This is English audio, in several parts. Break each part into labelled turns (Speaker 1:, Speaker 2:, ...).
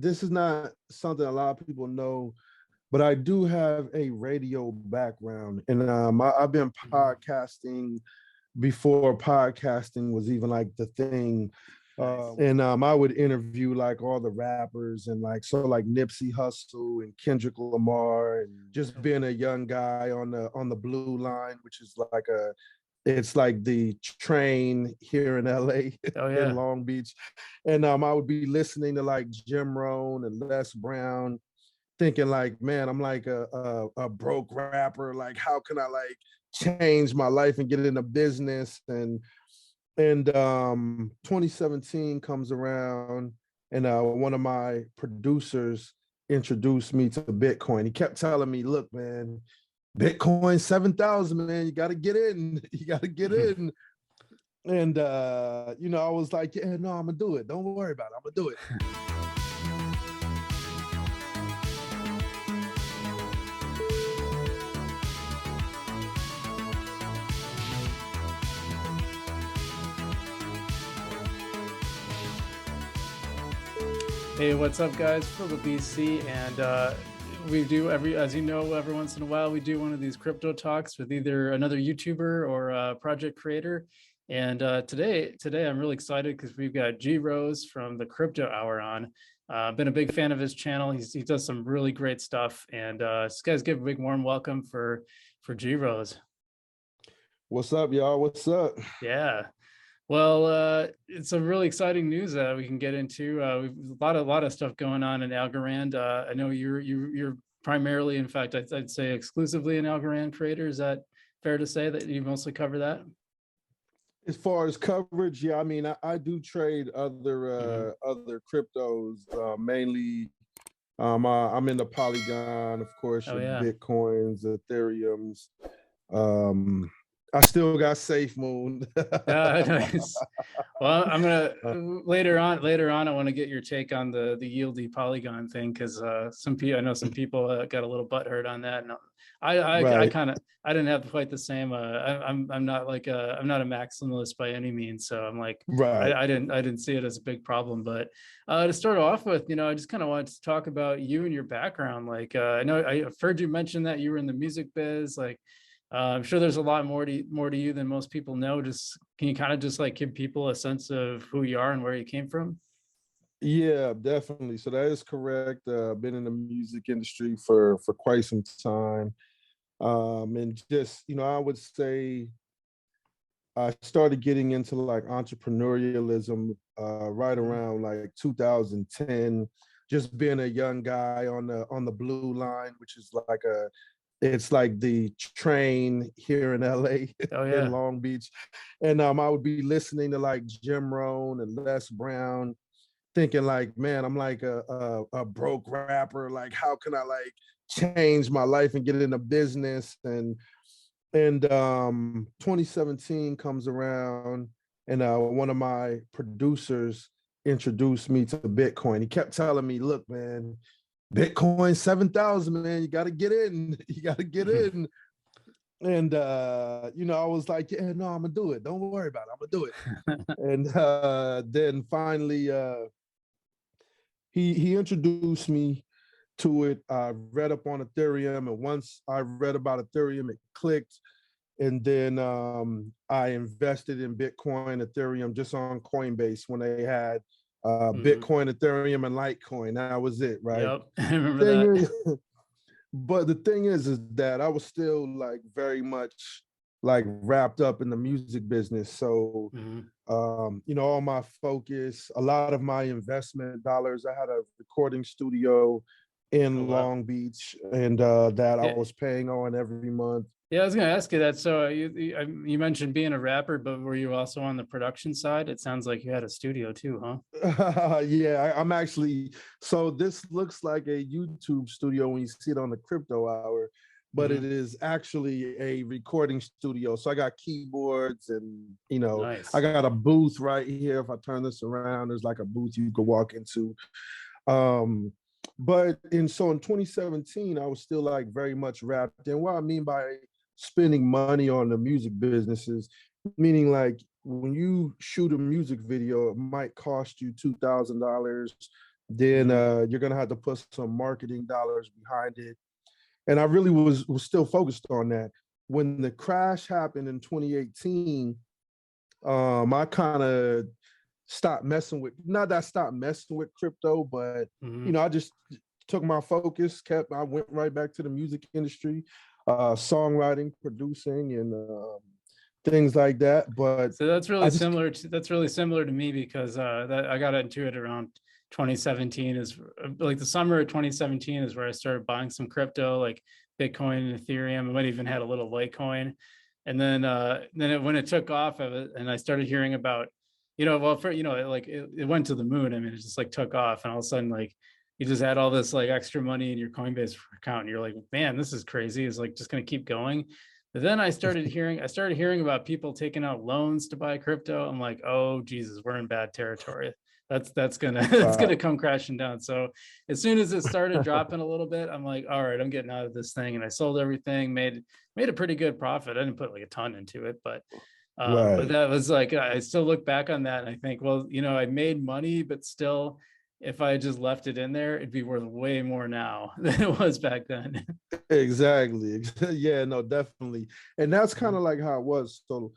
Speaker 1: this is not something a lot of people know, but I do have a radio background, and I've been podcasting before podcasting was even like the thing. And I would interview like all the rappers and like Nipsey Hussle and Kendrick Lamar, and just being a young guy on the Blue Line, which is like it's like the train here in LA in Long Beach. And I would be listening to like G.Rose and Les Brown, thinking like, man, I'm like a broke rapper. Like, how can I like change my life and get into business? And 2017 comes around, and one of my producers introduced me to Bitcoin. He kept telling me, look, man, Bitcoin 7,000, man, you got to get in. You got to get in. And, I was like, yeah, no, I'm going to do it. Don't worry about it. I'm going to do it.
Speaker 2: Hey, what's up, guys? Philip BC, and we do as you know, every once in a while we do one of these crypto talks with either another YouTuber or a project creator. And today I'm really excited because we've got G.Rose from the Crypto Hour on. Been a big fan of his channel. He does some really great stuff, and just guys, give a big warm welcome for G.Rose.
Speaker 1: What's up, y'all? What's up?
Speaker 2: Yeah. Well, it's some really exciting news that we can get into. We've a lot of stuff going on in Algorand. I know you're primarily, in fact, I'd say exclusively an Algorand creator. Is that fair to say that you mostly cover that?
Speaker 1: As far as coverage, yeah, I mean, I do trade other other cryptos, mainly. I'm in the Polygon, of course, your Bitcoins, Ethereums. I still got SafeMoon.
Speaker 2: Nice. Well, I'm gonna later on. I want to get your take on the yieldy Polygon thing, because I know some people got a little butthurt on that, and I didn't have quite the same. I'm not like I'm not a maximalist by any means, so I'm like I didn't see it as a big problem. But to start off with, I just kind of wanted to talk about you and your background. Like I know I've heard you mention that you were in the music biz, like. I'm sure there's a lot more to you than most people know. Just can you kind of just like give people a sense of who you are and where you came from?
Speaker 1: Yeah, definitely. So that is correct. I've been in the music industry for quite some time, and just I would say I started getting into like entrepreneurialism right around like 2010. Just being a young guy on the Blue Line, which is like it's like the train here in LA in Long Beach. And I would be listening to like G.Rose and Les Brown, thinking like, man, I'm like a broke rapper. Like, how can I like change my life and get into business? And 2017 comes around, and one of my producers introduced me to Bitcoin. He kept telling me, look, man, Bitcoin 7,000, man, you got to get in. You got to get in. And, I was like, yeah, no, I'm going to do it. Don't worry about it. I'm going to do it. And then finally, he introduced me to it. I read up on Ethereum. And once I read about Ethereum, it clicked. And then I invested in Bitcoin, Ethereum, just on Coinbase when they had Bitcoin, Ethereum, and Litecoin. That was it, right?
Speaker 2: Yep, I remember that.
Speaker 1: But the thing is that I was still like very much like wrapped up in the music business. So, all my focus, a lot of my investment dollars, I had a recording studio in Long Beach, and that I was paying on every month.
Speaker 2: Yeah, I was going to ask you that. So you mentioned being a rapper, but were you also on the production side? It sounds like you had a studio too, huh?
Speaker 1: Yeah, I'm actually. So this looks like a YouTube studio when you see it on the Crypto Hour, but it is actually a recording studio. So I got keyboards and,
Speaker 2: nice.
Speaker 1: I got a booth right here. If I turn this around, there's like a booth you could walk into. But in 2017, I was still like very much wrapped in. What I mean by spending money on the music businesses, meaning like when you shoot a music video, it might cost you $2,000 then you're gonna have to put some marketing dollars behind it. And I really was still focused on that. When the crash happened in 2018, I kind of stopped messing with, not that I stopped messing with crypto, but I just took my focus, I went right back to the music industry, songwriting, producing, and things like that. But
Speaker 2: so that's really similar to me, because that I got into it around 2017, is like the summer of 2017 is where I started buying some crypto, like Bitcoin and Ethereum. I might even had a little Litecoin. And then when it took off of it, and I started hearing about, it went to the moon. I mean, it just like took off, and all of a sudden, like, you just had all this like extra money in your Coinbase account, and you're like, man, this is crazy. It's like just going to keep going. But then I started hearing about people taking out loans to buy crypto. I'm like, oh Jesus, we're in bad territory. That's gonna it's gonna come crashing down. So as soon as it started dropping a little bit, I'm like, all right, I'm getting out of this thing. And I sold everything, made a pretty good profit. I didn't put like a ton into it, but that was like, I still look back on that and I think, well, I made money, but still, if I just left it in there, it'd be worth way more now than it was back then.
Speaker 1: Exactly. Yeah, no, definitely. And that's kind of like how it was. So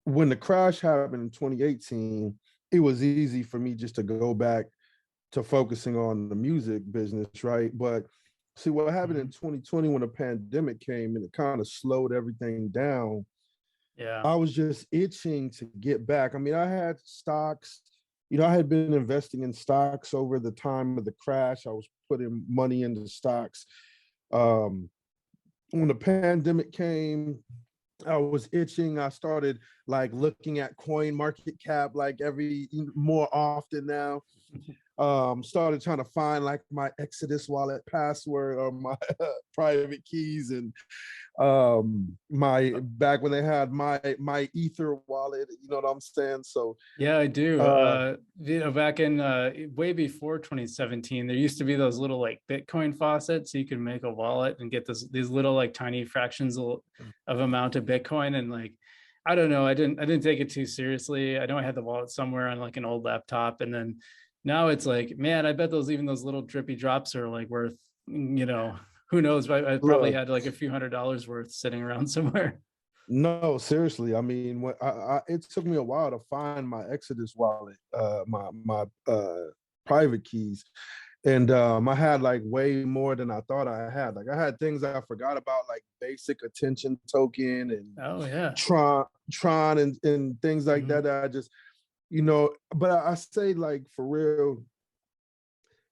Speaker 1: when the crash happened in 2018, it was easy for me just to go back to focusing on the music business, right? But see what happened in 2020 when the pandemic came and it kind of slowed everything down.
Speaker 2: Yeah.
Speaker 1: I was just itching to get back. I mean, I had stocks, I had been investing in stocks over the time of the crash. I was putting money into stocks. When the pandemic came, I was itching. I started like looking at coin market cap like more often now. Started trying to find like my Exodus wallet password or my private keys, and my back when they had my Ether wallet, you know what I'm saying? So
Speaker 2: yeah, I do. Back in way before 2017, there used to be those little like Bitcoin faucets, so you could make a wallet and get these little like tiny fractions of amount of Bitcoin. And like, I don't know, I didn't take it too seriously. I know I had the wallet somewhere on like an old laptop, and then now it's like, man, I bet those little drippy drops are like worth, who knows? I probably had like a few $100s worth sitting around somewhere.
Speaker 1: No, seriously. I mean, what it took me a while to find my Exodus wallet, my private keys, and I had like way more than I thought I had. Like I had things I forgot about, like basic attention token and Tron and things like that. That I just, but I say like for real,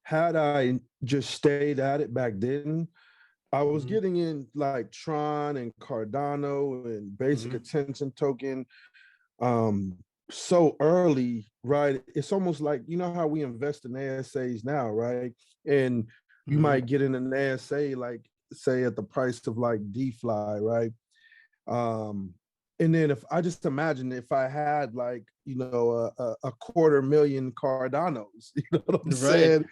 Speaker 1: had I just stayed at it back then, I was getting in like Tron and Cardano and basic attention token so early, right? It's almost like, how we invest in ASAs now, right? And you might get in an ASA, like say at the price of like DeFi, right? And then if I just imagine if I had like, a 250,000 Cardanos, you know what I'm saying?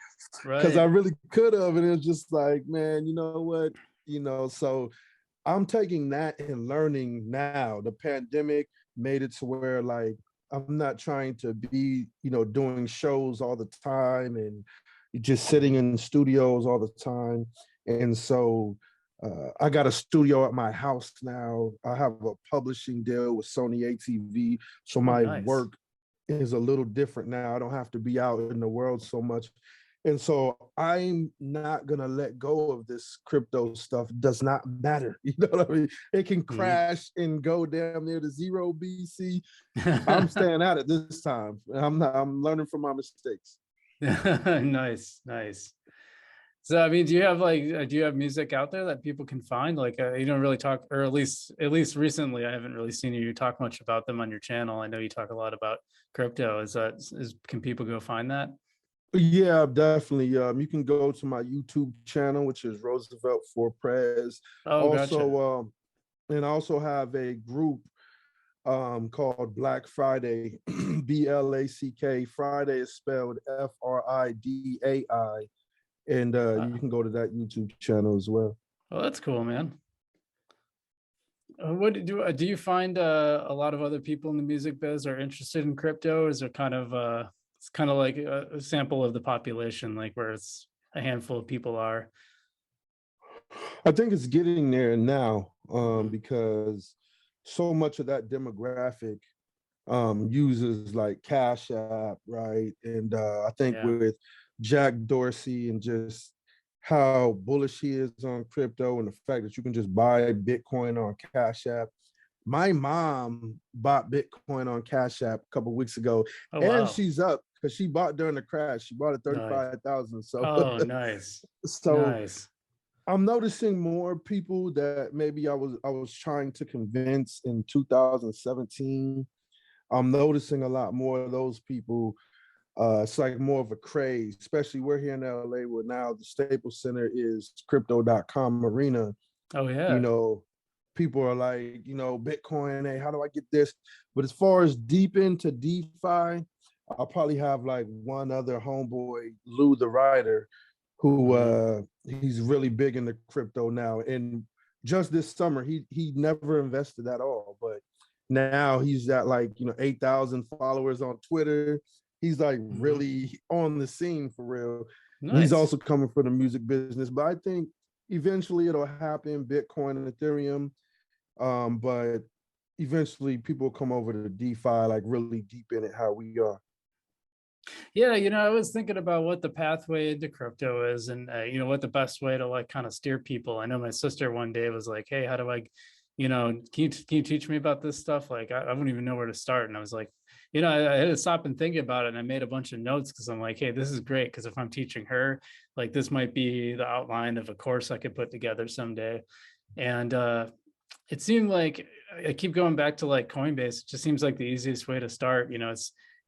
Speaker 1: Because I really could have. And it was just like, man, you know what? So I'm taking that and learning now. The pandemic made it to where like I'm not trying to be, doing shows all the time and just sitting in studios all the time. And so I got a studio at my house now. I have a publishing deal with Sony ATV. So my work is a little different now. I don't have to be out in the world so much. And so I'm not going to let go of this crypto stuff. It does not matter. You know what I mean? It can crash and go damn near to zero BC. I'm staying at it this time. I'm learning from my mistakes.
Speaker 2: Nice. So, I mean, do you have music out there that people can find? Like, you don't really talk, or at least recently, I haven't really seen you talk much about them on your channel. I know you talk a lot about crypto. Can people go find that?
Speaker 1: Yeah, definitely. You can go to my YouTube channel, which is Roosevelt for Prez.
Speaker 2: Oh,
Speaker 1: also,
Speaker 2: gotcha.
Speaker 1: And I also have a group called Black Friday, BLACK. Friday is spelled FRIDAI. And you can go to that YouTube channel as well.
Speaker 2: Well, that's cool, man. What do you find a lot of other people in the music biz are interested in crypto? Is there kind of it's kind of like a sample of the population, like where it's a handful of people are.
Speaker 1: I think it's getting there now,
Speaker 2: Mhm.
Speaker 1: because so much of that demographic uses like Cash App, right? And I think
Speaker 2: Yeah.
Speaker 1: with Jack Dorsey and just how bullish he is on crypto and the fact that you can just buy Bitcoin on Cash App. My mom bought Bitcoin on Cash App a couple weeks ago,
Speaker 2: Oh,
Speaker 1: and
Speaker 2: wow.
Speaker 1: she's up because she bought during the crash. She bought at
Speaker 2: Nice.
Speaker 1: 35,000. So,
Speaker 2: Oh, nice.
Speaker 1: so
Speaker 2: Nice.
Speaker 1: I'm noticing more people that maybe I was trying to convince in 2017. I'm noticing a lot more of those people. It's like more of a craze, especially we're here in LA where now the Staples Center is crypto.com arena.
Speaker 2: Oh,
Speaker 1: You
Speaker 2: yeah.
Speaker 1: know, people are like, Bitcoin, hey, how do I get this? But as far as deep into DeFi, I'll probably have like one other homeboy, Lou the Writer, who
Speaker 2: Mhm.
Speaker 1: he's really big into crypto now. And just this summer, he never invested at all, but now he's at like 8,000 followers on Twitter. He's like
Speaker 2: Mhm.
Speaker 1: really on the scene for real. And he's
Speaker 2: Nice.
Speaker 1: also coming from the music business, but I think eventually it'll happen, Bitcoin and Ethereum. But eventually people will come over to DeFi, like really deep in it, how we are.
Speaker 2: Yeah, I was thinking about what the pathway into crypto is, and what the best way to like kind of steer people. I know my sister one day was like, "Hey, how do I, can you teach me about this stuff? Like, I wouldn't even know where to start." And I was like, I had to stop and think about it, and I made a bunch of notes because I'm like, "Hey, this is great because if I'm teaching her, like, this might be the outline of a course I could put together someday." And it seemed like I keep going back to like Coinbase. It just seems like the easiest way to start.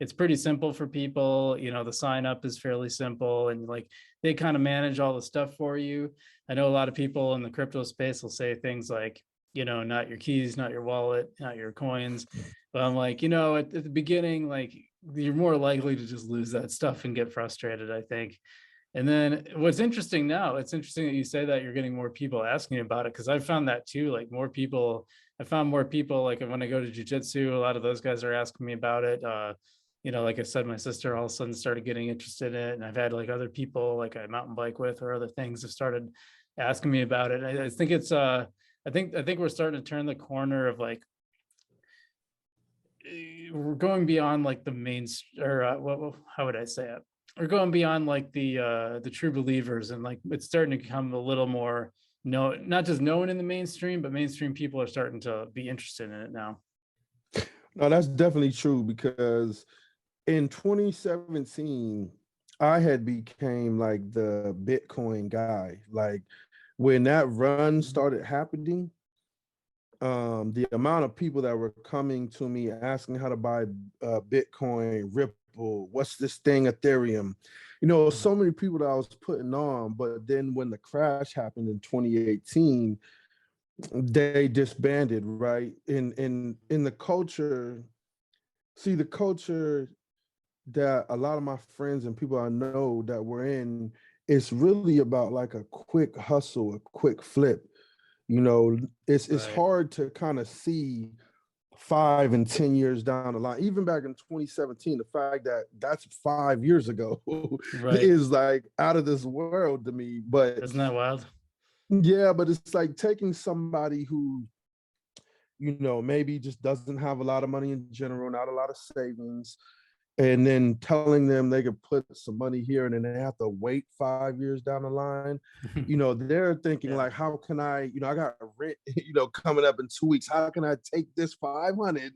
Speaker 2: It's pretty simple for people. The sign up is fairly simple, and like they kind of manage all the stuff for you. I know a lot of people in the crypto space will say things like, not your keys, not your wallet, not your coins. But I'm like, at the beginning, like you're more likely to just lose that stuff and get frustrated, I think. And then what's interesting now, it's interesting that you say that you're getting more people asking about it because I found that too. Like I found more people like when I go to jujitsu, a lot of those guys are asking me about it. Like I said, my sister all of a sudden started getting interested in it. And I've had like other people like I mountain bike with or other things have started asking me about it. I think it's I think we're starting to turn the corner of like we're going beyond like the main or how would I say it? We're going beyond like the true believers and like it's starting to become a little more not just known in the mainstream, but mainstream people are starting to be interested in it now.
Speaker 1: No, that's definitely true because in 2017, I had became like the Bitcoin guy. Like when that run
Speaker 2: Mhm.
Speaker 1: started happening, the amount of people that were coming to me asking how to buy Bitcoin, Ripple, what's this thing, Ethereum, so many people that I was putting on. But then when the crash happened in 2018, they disbanded, right? In the culture, see the culture that a lot of my friends and people I know that were in, it's really about like a quick hustle, a quick flip. It's
Speaker 2: Right,
Speaker 1: hard to kind of see 5 and 10 years down the line. Even back in 2017, the fact that that's 5 years ago
Speaker 2: right.
Speaker 1: is like out of this world to me. But
Speaker 2: Isn't that wild?
Speaker 1: yeah, but it's like taking somebody who maybe just doesn't have a lot of money in general, not a lot of savings, and then telling them they could put some money here and then they have to wait 5 years down the line. They're thinking
Speaker 2: Yeah,
Speaker 1: like, how can I got rent, coming up in 2 weeks. How can I take this 500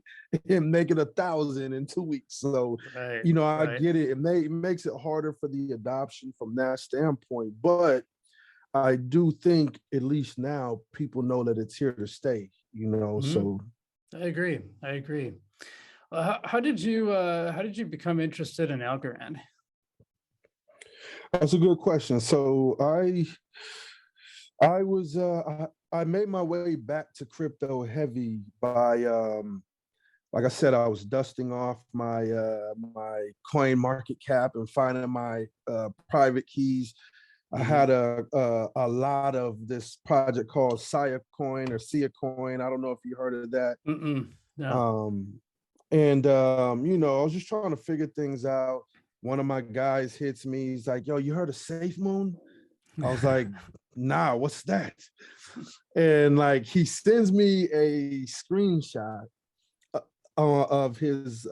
Speaker 1: and make it 1,000 in 2 weeks? So,
Speaker 2: right,
Speaker 1: I
Speaker 2: right.
Speaker 1: get it. It makes it harder for the adoption from that standpoint. But I do think at least now people know that it's here to stay.
Speaker 2: Mhm.
Speaker 1: So
Speaker 2: I agree. I agree. How did you become interested in Algorand?
Speaker 1: that's a good question. So I was I made my way back to crypto heavy by like I said, I was dusting off my coin market cap and finding my private keys. I
Speaker 2: Mhm.
Speaker 1: had a lot of this project called Sia Coin or Sia Coin. I don't know if you heard of that.
Speaker 2: Mm-mm. No.
Speaker 1: Um, and I was just trying to figure things out. one of my guys hits me. He's like, yo, you heard of Safe Moon? I was like, nah, what's that? And like, he sends me a screenshot of his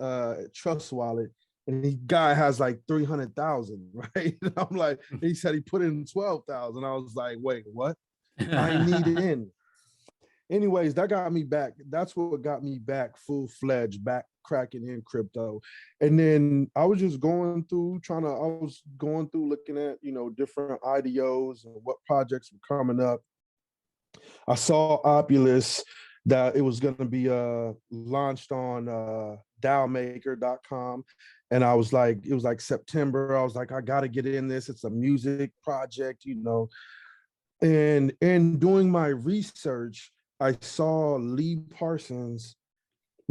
Speaker 1: trust wallet, and the guy has like 300,000, right? And I'm like, he said he put in 12,000. I was like, wait, what? I need in. Anyways, that got me back. That's what got me back full-fledged, back cracking in crypto. And then I was just going through, looking at, different IDOs and what projects were coming up. I saw Opulus that it was going to be launched on DAOmaker.com. And I was like, it was like September. I was like, I got to get in this. It's a music project, And in doing my research, I saw Lee Parsons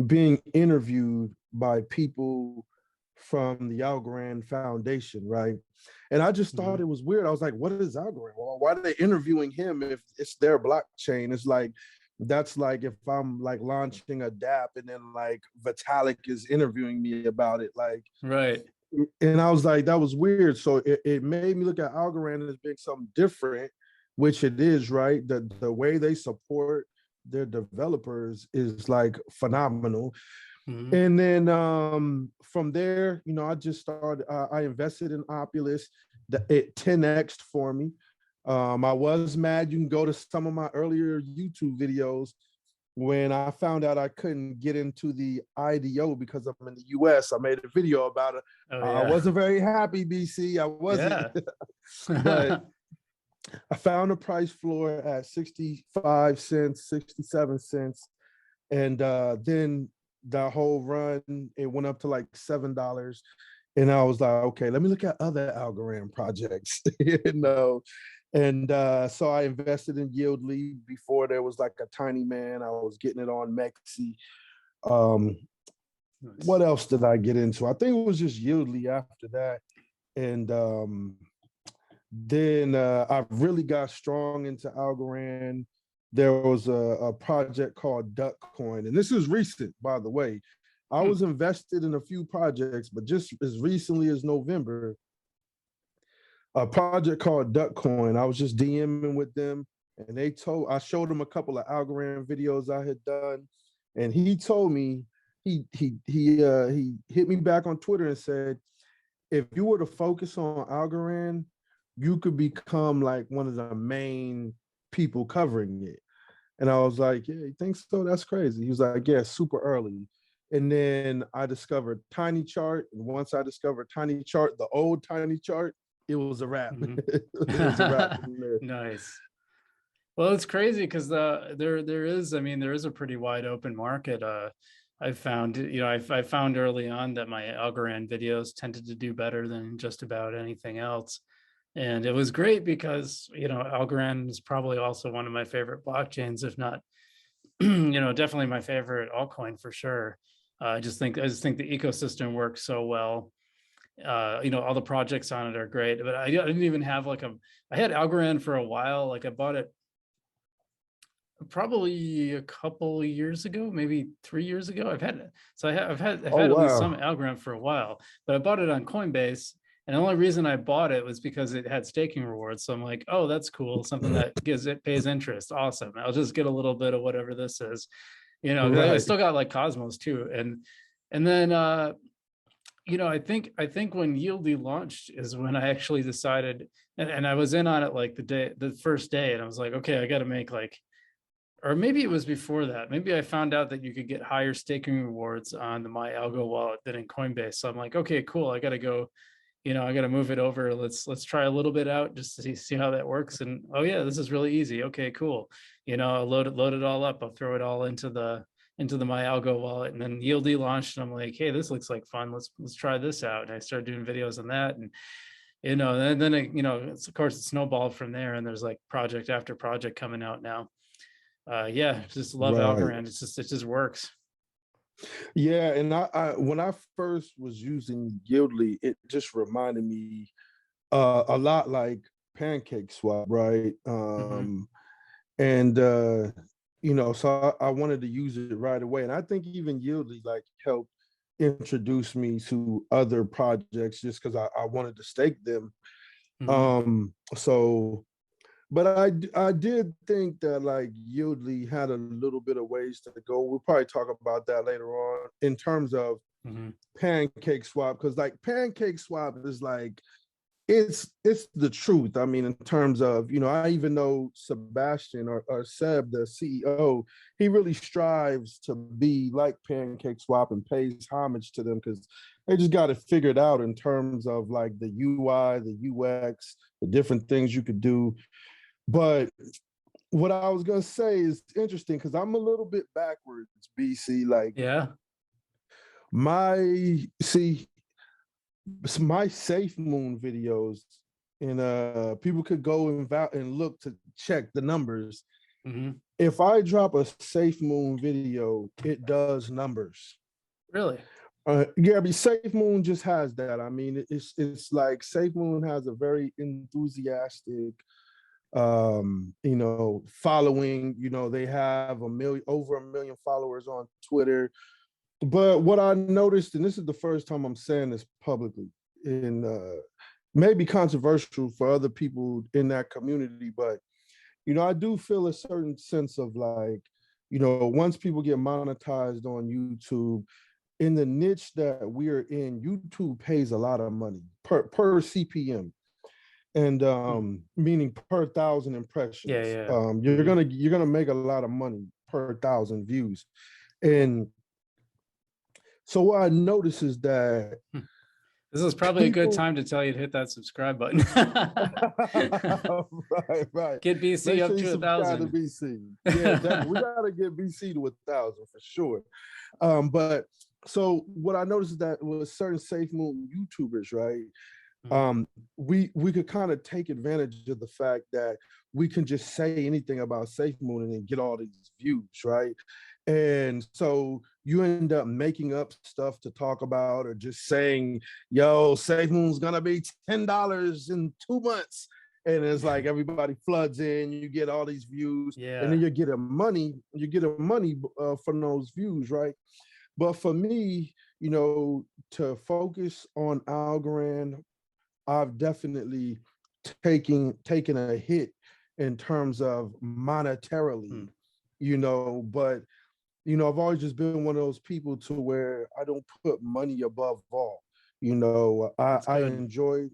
Speaker 1: being interviewed by people from the Algorand Foundation, right? And I just thought it was weird. I was like, what is Algorand? Well, why are they interviewing him if it's their blockchain? It's like, that's like if I'm like launching a DApp and then like Vitalik is interviewing me about it. Like,
Speaker 2: right.
Speaker 1: And I was like, that was weird. So it made me look at Algorand as being something different, which it is, right? The way they support their developers is like phenomenal. And then from there, I just started, I invested in Opulus. It 10x'd for me. I was mad. You can go to some of my earlier YouTube videos when I found out I couldn't get into the IDO because I'm in the US. I made a video about it. I wasn't very happy, BC. I wasn't. But I found a price floor at 65 cents, 67 cents. And then the whole run, it went up to like $7. And I was like, okay, let me look at other Algorand projects, And so I invested in Yieldly before there was like a tiny man. I was getting it on Mexi. Nice. What else did I get into? I think it was just Yieldly after that. And then I really got strong into Algorand. There was a project called Duckcoin. And this is recent, by the way. I was invested in a few projects, but just as recently as November, a project called Duckcoin. I was just DMing with them, and I showed them a couple of Algorand videos I had done, and he told me, he hit me back on Twitter and said, if you were to focus on Algorand, you could become like one of the main people covering it. And I was like, yeah, you think so? That's crazy. He was like, yeah, super early. And then I discovered Tiny Chart. And once I discovered Tiny Chart, the old Tiny Chart, it was a wrap. It was a wrap from there.
Speaker 2: Nice. Well, it's crazy because there is a pretty wide open market. I found, I found early on that my Algorand videos tended to do better than just about anything else. And it was great because, Algorand is probably also one of my favorite blockchains, if not, definitely my favorite altcoin for sure. I just think the ecosystem works so well. All the projects on it are great, but I didn't even have I had Algorand for a while. Like I bought it probably a couple of years ago, maybe 3 years ago. I've had at least some Algorand for a while, but I bought it on Coinbase. And the only reason I bought it was because it had staking rewards. So I'm like, oh, that's cool. Something that pays interest. Awesome. I'll just get a little bit of whatever this is, right. I still got like Cosmos too. And then, I think when Yieldly launched is when I actually decided, and I was in on it like the first day, and I was like, okay, I got to make or maybe it was before that. Maybe I found out that you could get higher staking rewards on the My Algo wallet than in Coinbase. So I'm like, okay, cool. I got to go. I got to move it over. Let's try a little bit out just to see how that works. And oh yeah, this is really easy. Okay, cool. I'll load it all up. I'll throw it all into the My Algo wallet. And then Yieldly launched, and I'm like, hey, this looks like fun. Let's try this out. And I started doing videos on that, and and then it's, of course, it snowballed from there. And there's like project after project coming out now. Just love Algorand. It just works.
Speaker 1: Yeah, and I when I first was using Yieldly, it just reminded me a lot like Pancake Swap, right? And so I wanted to use it right away, and I think even Yieldly like helped introduced me to other projects just because I wanted to stake them. So, but I did think that like Yieldly had a little bit of ways to go. We'll probably talk about that later on in terms of Pancake Swap, because like Pancake Swap is like it's the truth. I mean, in terms of, you know, I even know Sebastian or Seb, the CEO, he really strives to be like Pancake Swap and pays homage to them because they just got it figured out in terms of like the UI, the UX, the different things you could do. But what I was gonna say is interesting because I'm a little bit backwards, BC. Like, my Safe Moon videos, and people could go and look to check the numbers. If I drop a Safe Moon video, it does numbers.
Speaker 2: Really?
Speaker 1: Yeah, I mean, Safe Moon just has that. I mean, it's like Safe Moon has a very enthusiastic, you know, following. You know, they have over 1 million followers on Twitter. But what I noticed, and this is the first time I'm saying this publicly, and maybe controversial for other people in that community, but, you know, I do feel a certain sense of like, you know, once people get monetized on YouTube, in the niche that we're in, YouTube pays a lot of money per CPM. And meaning per 1,000 impressions. You're gonna make a lot of money per 1,000 views. And so what I noticed is that
Speaker 2: this is probably a good time to tell you to hit that subscribe button.
Speaker 1: right.
Speaker 2: Get BC
Speaker 1: Make
Speaker 2: up
Speaker 1: sure
Speaker 2: to 1,000.
Speaker 1: To BC. Yeah, definitely. We gotta get BC to 1,000 for sure. But so what I noticed is that with certain Safe Moon YouTubers, right? We could kind of take advantage of the fact that we can just say anything about Safe Moon and then get all these views, right? And so you end up making up stuff to talk about, or just saying, yo, Safe Moon's gonna be $10 in 2 months. And it's like everybody floods in, you get all these views, and then you're getting money from those views, right? But for me, you know, to focus on Algorand, I've definitely taken a hit in terms of monetarily, you know, but, you know, I've always just been one of those people to where I don't put money above all. You know, I enjoy,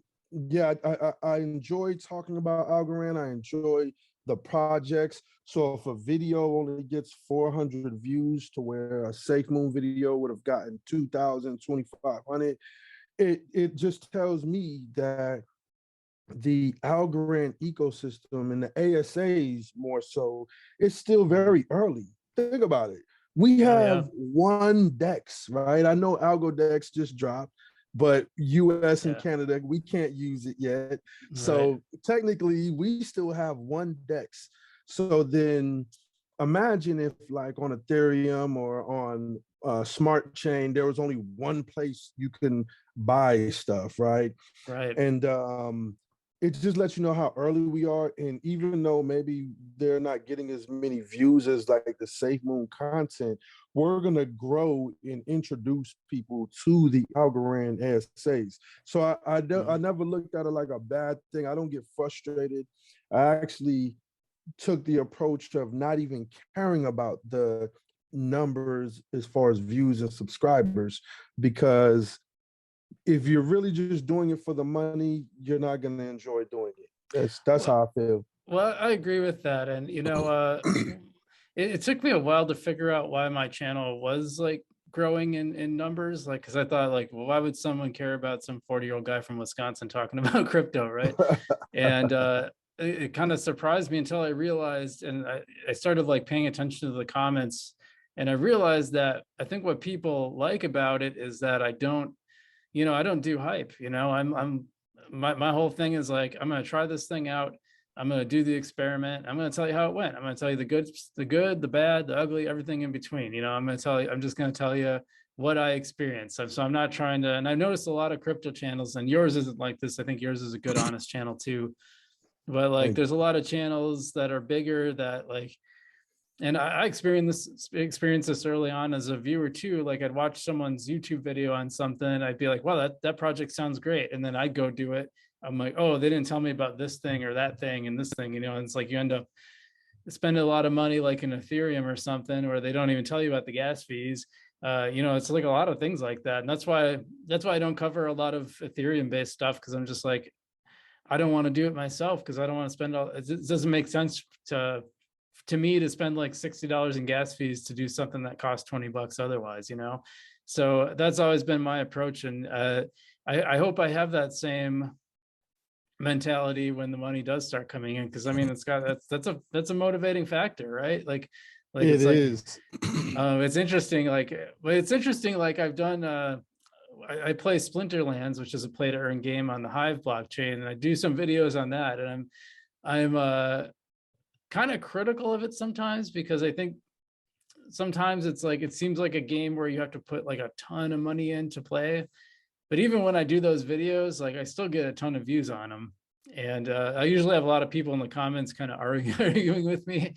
Speaker 1: I enjoy talking about Algorand. I enjoy the projects. So if a video only gets 400 views to where a Safe Moon video would have gotten 2,000, 2,500, it just tells me that the Algorand ecosystem and the ASAs more so, it's still very early. Think about it. We have one DEX, right? I know Algo DEX just dropped, but US and Canada, we can't use it yet. So technically we still have one DEX. So then imagine if like on Ethereum or on Smart Chain, there was only one place you can buy stuff, right? And it just lets you know how early we are. And even though maybe they're not getting as many views as like the Safe Moon content, we're gonna grow and introduce people to the Algorand ASAs. So I never looked at it like a bad thing. I don't get frustrated. I actually took the approach of not even caring about the numbers as far as views and subscribers, because if you're really just doing it for the money, you're not going to enjoy doing it. That's how I feel.
Speaker 2: Well, I agree with that. And, you know, it took me a while to figure out why my channel was like growing in numbers. Like, cause I thought like, well, why would someone care about some 40-year-old guy from Wisconsin talking about crypto? Right. And, it kind of surprised me until I realized, and I started like paying attention to the comments, and I realized that I think what people like about it is that I don't do hype. You know, my whole thing is like, I'm going to try this thing out. I'm going to do the experiment. I'm going to tell you how it went. I'm going to tell you the good, the bad, the ugly, everything in between. You know, I'm just going to tell you what I experienced. So I'm not trying to, and I noticed a lot of crypto channels, and yours isn't like this. I think yours is a good, honest channel too. But like, there's a lot of channels that are bigger that like, And I experienced this early on as a viewer too. Like I'd watch someone's YouTube video on something, I'd be like, wow, that project sounds great. And then I'd go do it. I'm like, oh, they didn't tell me about this thing or that thing and this thing, and it's like you end up spending a lot of money like in Ethereum or something, or they don't even tell you about the gas fees. It's like a lot of things like that. And that's why I don't cover a lot of Ethereum based stuff, because I'm just like, I don't want to do it myself, because I don't want to spend it doesn't make sense to me to spend like $60 in gas fees to do something that costs $20 otherwise, So that's always been my approach. And I hope I have that same mentality when the money does start coming in, because I mean that's a motivating factor, right? Like
Speaker 1: It
Speaker 2: it's like
Speaker 1: is.
Speaker 2: it's interesting, like I've done I play Splinterlands, which is a play to earn game on the Hive blockchain, and I do some videos on that, and I'm kind of critical of it sometimes, because I think sometimes it's like it seems like a game where you have to put like a ton of money in to play. But even when I do those videos, like I still get a ton of views on them. And I usually have a lot of people in the comments kind of arguing with me,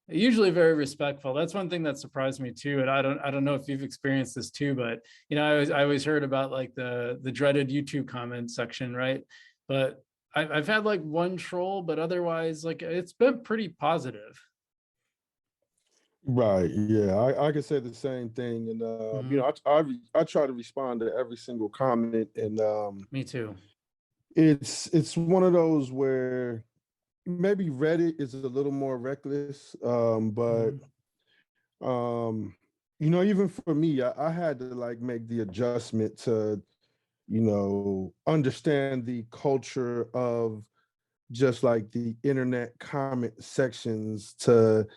Speaker 2: usually very respectful. That's one thing that surprised me too. And I don't know if you've experienced this too, but I always heard about like the dreaded YouTube comment section, right? But I've had like one troll, but otherwise like it's been pretty positive.
Speaker 1: Right. Yeah, I could say the same thing, and I try to respond to every single comment, and
Speaker 2: Me too.
Speaker 1: it's one of those where maybe Reddit is a little more reckless, but even for me, I had to like make the adjustment to understand the culture of just like the internet comment sections, to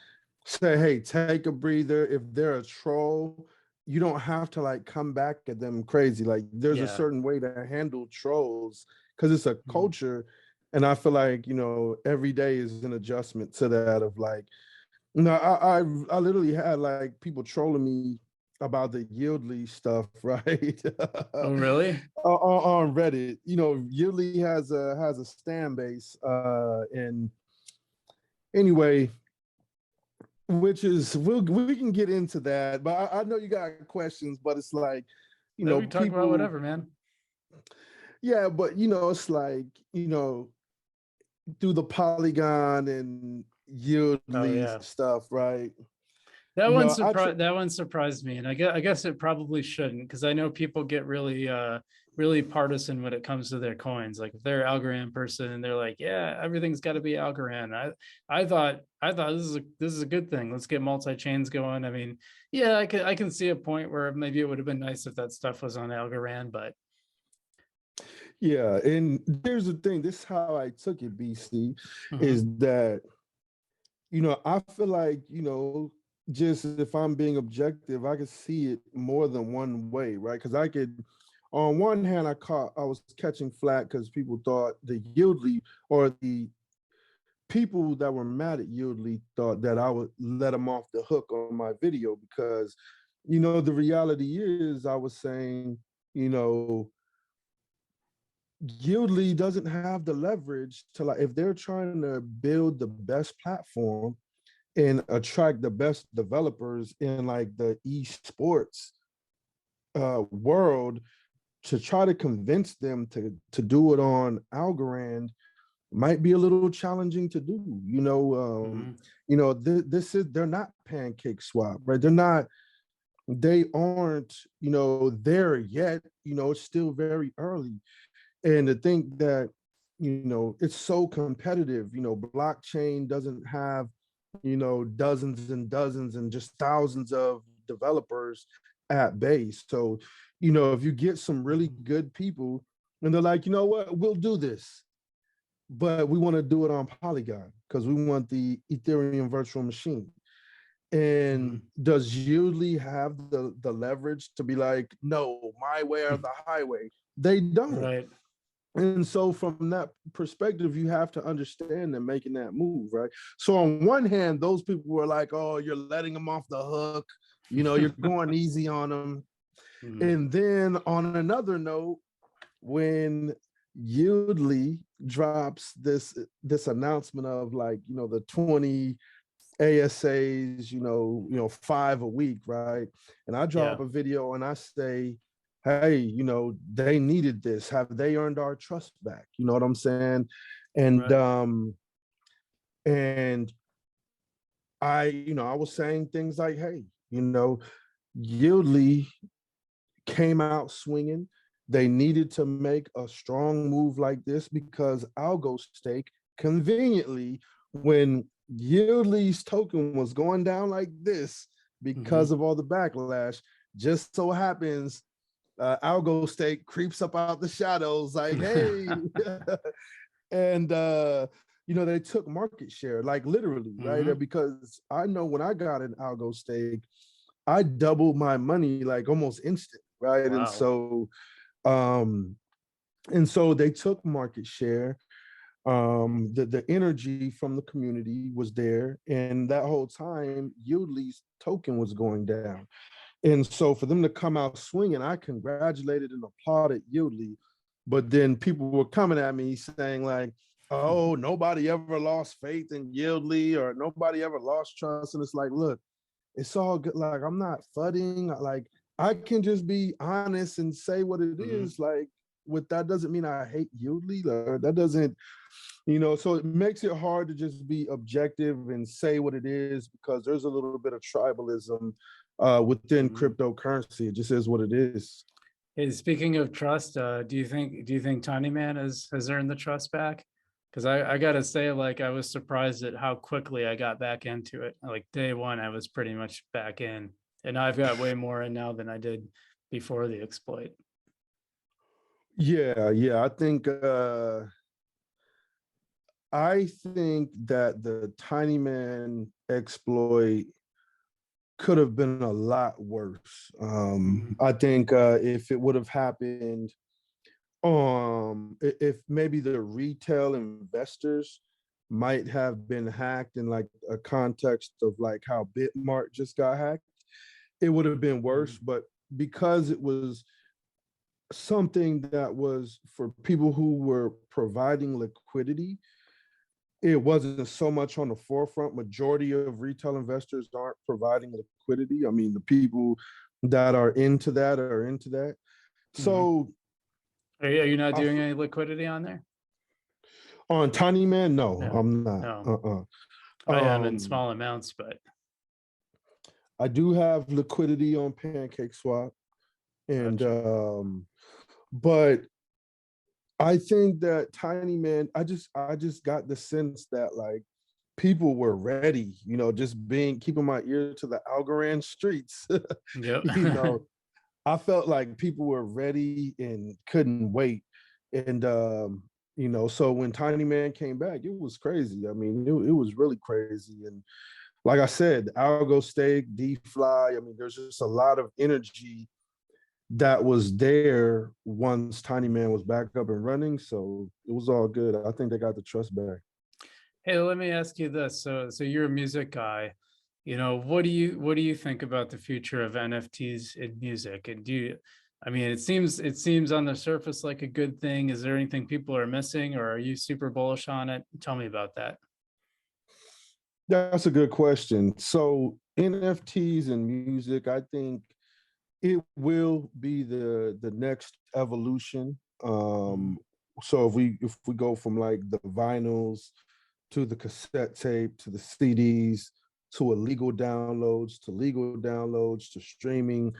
Speaker 1: say, hey, take a breather. If they're a troll, you don't have to like come back at them crazy. Like there's a
Speaker 2: Yeah.
Speaker 1: certain way to handle trolls, because it's a culture. And I feel like, every day is an adjustment to that, of like, I literally had like people trolling me about the Yieldly stuff, right?
Speaker 2: Oh, really?
Speaker 1: On Reddit. Yieldly has a stand base, and anyway, which is we can get into that, but I know you got questions, but it's like,
Speaker 2: We talk
Speaker 1: people,
Speaker 2: about whatever, man.
Speaker 1: Yeah, but it's like, through the Polygon and Yieldly stuff, right?
Speaker 2: That one surprised me, and I guess it probably shouldn't, because I know people get really partisan when it comes to their coins. Like if they're an Algorand person and they're like, yeah, everything's got to be Algorand. I thought this is a good thing. Let's get multi-chains going. I mean, yeah, I can see a point where maybe it would have been nice if that stuff was on Algorand, but
Speaker 1: yeah. And here's the thing, this is how I took it, BC, is that I feel like, just if I'm being objective, I could see it more than one way, right? Because I could, on one hand, I was catching flack because people thought the Yieldly, or the people that were mad at Yieldly, thought that I would let them off the hook on my video, because, the reality is, I was saying, Yieldly doesn't have the leverage to, like, if they're trying to build the best platform and attract the best developers in like the esports world, to try to convince them to do it on Algorand might be a little challenging to do. They're not Pancake Swap, right? They aren't, there yet. It's still very early. And to think that, it's so competitive, blockchain doesn't have, dozens and dozens and just thousands of developers at base. So, if you get some really good people and they're like, you know what, we'll do this, but we want to do it on Polygon because we want the Ethereum virtual machine. And does Yieldly have the leverage to be like, no, my way or the highway? They don't.
Speaker 2: Right.
Speaker 1: And so from that perspective, you have to understand them making that move, right? So on one hand, those people were like, oh, you're letting them off the hook. You're going easy on them. And then on another note, when Yieldly drops this announcement of like, the ASAs, 5 a week, right? And I drop
Speaker 2: Yeah.
Speaker 1: a video and I say, hey, they needed this. Have they earned our trust back? You know what I'm saying? And
Speaker 2: Right.
Speaker 1: and I was saying things like, hey, Yieldly came out swinging. They needed to make a strong move like this because Algo Stake conveniently, when Yieldly's token was going down like this because of all the backlash, just so happens Algo Stake creeps up out the shadows like, hey, and they took market share, like literally, right? Because I know when I got an Algo Stake, I doubled my money like almost instant, right?
Speaker 2: Wow.
Speaker 1: And so they took market share. The energy from the community was there, and that whole time, Yieldly's token was going down. And so for them to come out swinging, I congratulated and applauded Yieldly. But then people were coming at me saying like, oh, nobody ever lost faith in Yieldly or nobody ever lost trust. And it's like, look, it's all good. Like, I'm not fudding. Like, I can just be honest and say what it is. Like, with that doesn't mean I hate Yieldly. That doesn't, so it makes it hard to just be objective and say what it is because there's a little bit of tribalism within cryptocurrency. It just is what it is.
Speaker 2: Hey, speaking of trust, do you think Tiny Man has earned the trust back? Because I gotta say, like, I was surprised at how quickly I got back into it. Like day one, I was pretty much back in, and I've got way more in now than I did before the exploit.
Speaker 1: Yeah. I think that the Tiny Man exploit could have been a lot worse. I think if it would have happened, if maybe the retail investors might have been hacked in like a context of like how Bitmart just got hacked, it would have been worse. But because it was something that was for people who were providing liquidity, it wasn't so much on the forefront. Majority of retail investors aren't providing liquidity. I mean, the people that are into that are into that. So
Speaker 2: are you not doing any liquidity on there?
Speaker 1: On Tiny Man, no,
Speaker 2: No,
Speaker 1: I'm not.
Speaker 2: no. I am in small amounts, but
Speaker 1: I do have liquidity on Pancake Swap, and
Speaker 2: gotcha.
Speaker 1: But I think that Tiny Man, I just got the sense that like people were ready, just keeping my ear to the Algorand streets.
Speaker 2: Yep.
Speaker 1: I felt like people were ready and couldn't wait. And so when Tiny Man came back, it was crazy. I mean, it was really crazy. And like I said, Algo Stake, DeFi, I mean, there's just a lot of energy that was there once Tiny Man was back up and running. So it was all good. I think they got the trust back.
Speaker 2: Hey, let me ask you this. So you're a music guy. What do you think about the future of NFTs in music? And I mean, it seems on the surface like a good thing. Is there anything people are missing, or are you super bullish on it? Tell me about that.
Speaker 1: That's a good question. So NFTs and music, I think it will be the next evolution. So if we go from like the vinyls to the cassette tape to the CDs to illegal downloads to legal downloads to streaming,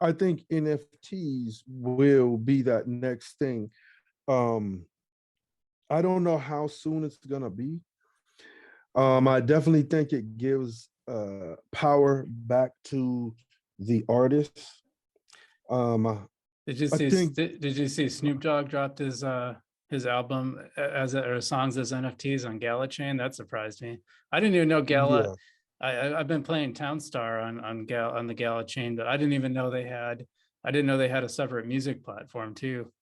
Speaker 1: I think NFTs will be that next thing. I don't know how soon it's gonna be. I definitely think it gives power back to the artists.
Speaker 2: Did you
Speaker 1: I
Speaker 2: see
Speaker 1: think
Speaker 2: did you see Snoop Dogg dropped his album or songs as NFTs on Gala Chain? That surprised me. I didn't even know Gala.
Speaker 1: yeah.
Speaker 2: I've been playing Townstar on the Gala Chain, but I didn't know they had a separate music platform too.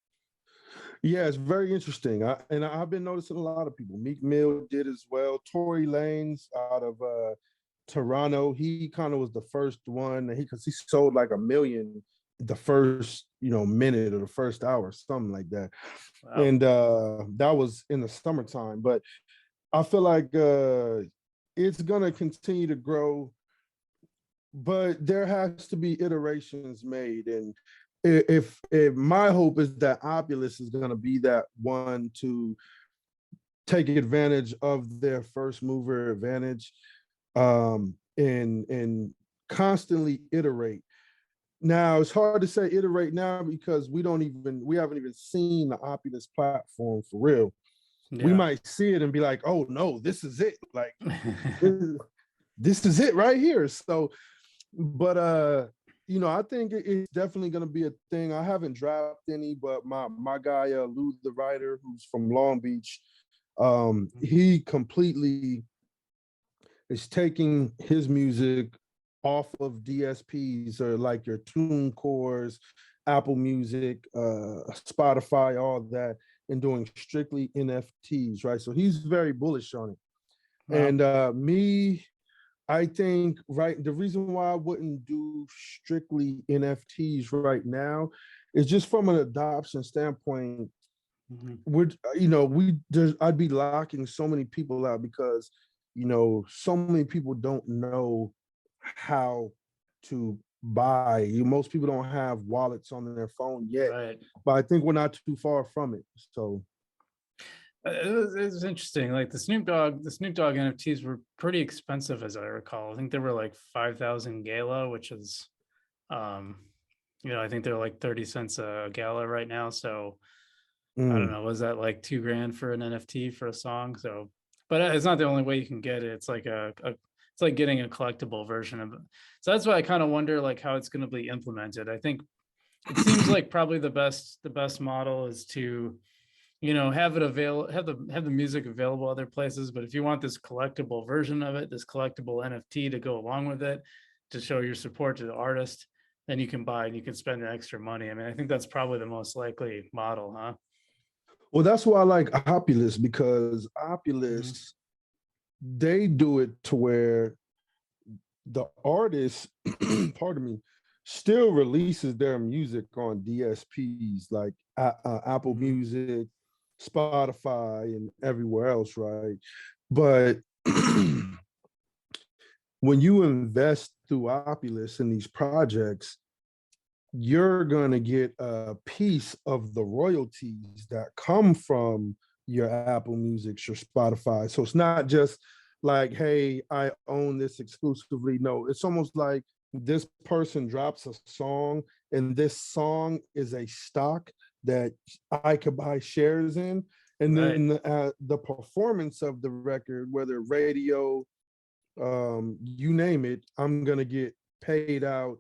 Speaker 1: Yeah, it's very interesting. I've been noticing a lot of people. Meek Mill did as well. Tory Lanez out of Toronto, he kind of was the first one. Because he sold like 1 million the first minute or the first hour, something like that. Wow. And that was in the summertime. But I feel like it's gonna continue to grow, but there has to be iterations made. And if my hope is that Opulus is gonna be that one to take advantage of their first mover advantage, and constantly iterate. Now it's hard to say iterate now because we haven't even seen the Opulus platform for real. We
Speaker 2: Yeah.
Speaker 1: might see it and be like, oh no, this is it. Like this is it right here. So, but I think it's definitely gonna be a thing. I haven't dropped any, but my guy Lou the writer, who's from Long Beach, he completely is taking his music off of DSPs or like your TuneCores, Apple Music, Spotify, all that, and doing strictly NFTs, right? So he's very bullish on it.
Speaker 2: Wow.
Speaker 1: And me, I think, right, the reason why I wouldn't do strictly NFTs right now is just from an adoption standpoint. I'd be locking so many people out because so many people don't know how to buy. Most people don't have wallets on their phone yet,
Speaker 2: Right.
Speaker 1: but I think we're not too far from it. So
Speaker 2: It was interesting. Like the Snoop Dogg NFTs were pretty expensive, as I recall. I think they were like 5,000 gala, which is, I think they're like 30 cents a gala right now. So I don't know, was that like $2,000 for an NFT for a song? So, but it's not the only way you can get it. It's like it's like getting a collectible version of it. So that's why I kind of wonder like how it's going to be implemented. I think it seems like probably the best model is to, have it have the music available other places. But if you want this collectible version of it, this collectible NFT to go along with it, to show your support to the artist, then you can buy and you can spend the extra money. I mean, I think that's probably the most likely model, huh?
Speaker 1: well, that's why I like Opulus, because Opulus, they do it to where the artist, pardon me, still releases their music on DSPs like Apple Music, Spotify, and everywhere else, right? But when you invest through Opulus in these projects, you're going to get a piece of the royalties that come from your Apple Music, your Spotify. So it's not just like, hey, I own this exclusively. No, it's almost like this person drops a song and this song is a stock that I could buy shares in. And then the performance of the record, whether radio, you name it, I'm going to get paid out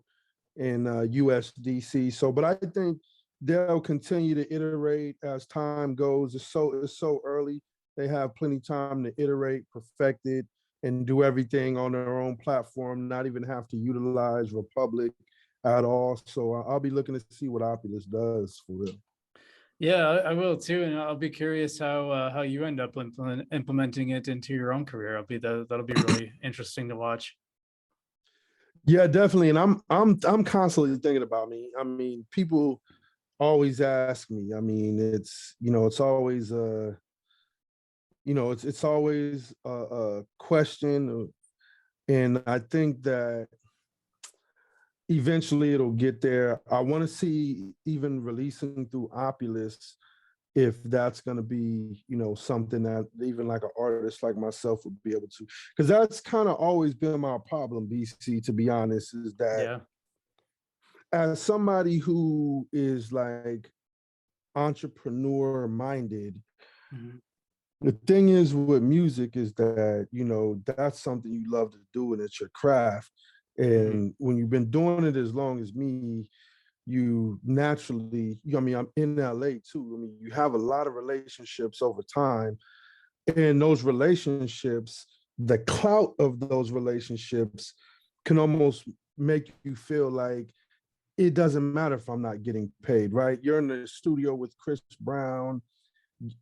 Speaker 1: in USDC. So, but I think they'll continue to iterate as time goes. It's so early. They have plenty of time to iterate, perfect it, and do everything on their own platform, not even have to utilize Republic at all. So I'll be looking to see what Opulus does for real.
Speaker 2: Yeah, I will too, and I'll be curious how you end up implementing it into your own career. That'll be really interesting to watch.
Speaker 1: Yeah, definitely. And I'm constantly thinking about me. I mean, people always ask me. I mean, it's always it's always a question, and I think that eventually it'll get there. I want to see even releasing through Opulus, if that's going to be, something that even like an artist like myself would be able to, because that's kind of always been my problem, BC, to be honest, is that as somebody who is like entrepreneur minded, the thing is with music is that, that's something you love to do and it's your craft. And when you've been doing it as long as me, you naturally, I mean, I'm in LA too. I mean, you have a lot of relationships over time. And those relationships, the clout of those relationships can almost make you feel like it doesn't matter if I'm not getting paid, right? You're in the studio with Chris Brown.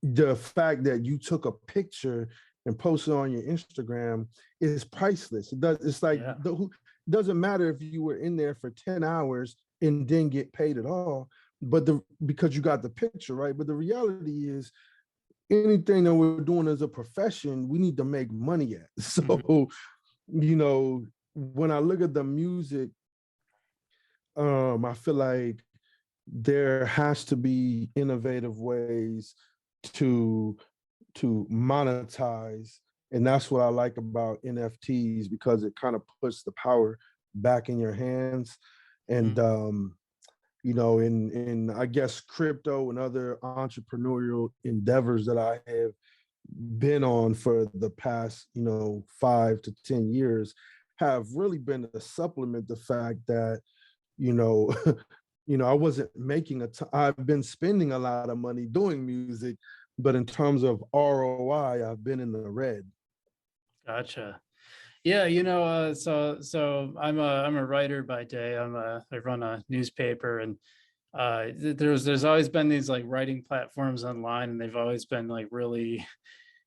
Speaker 1: The fact that you took a picture and posted on your Instagram is priceless. It's like, doesn't matter if you were in there for 10 hours and didn't get paid at all, but because you got the picture, right? But the reality is anything that we're doing as a profession, we need to make money at. So, you know, when I look at the music, I feel like there has to be innovative ways to monetize, and that's what I like about NFTs, because it kind of puts the power back in your hands. And you know, in I guess crypto and other entrepreneurial endeavors that I have been on for the past, you know, 5 to 10 years, have really been to supplement the fact that, you know, you know, I wasn't making I've been spending a lot of money doing music, but in terms of ROI, I've been in the red.
Speaker 2: Gotcha. Yeah, you know, so I'm a writer by day. I run a newspaper, and there's always been these like writing platforms online, and they've always been like really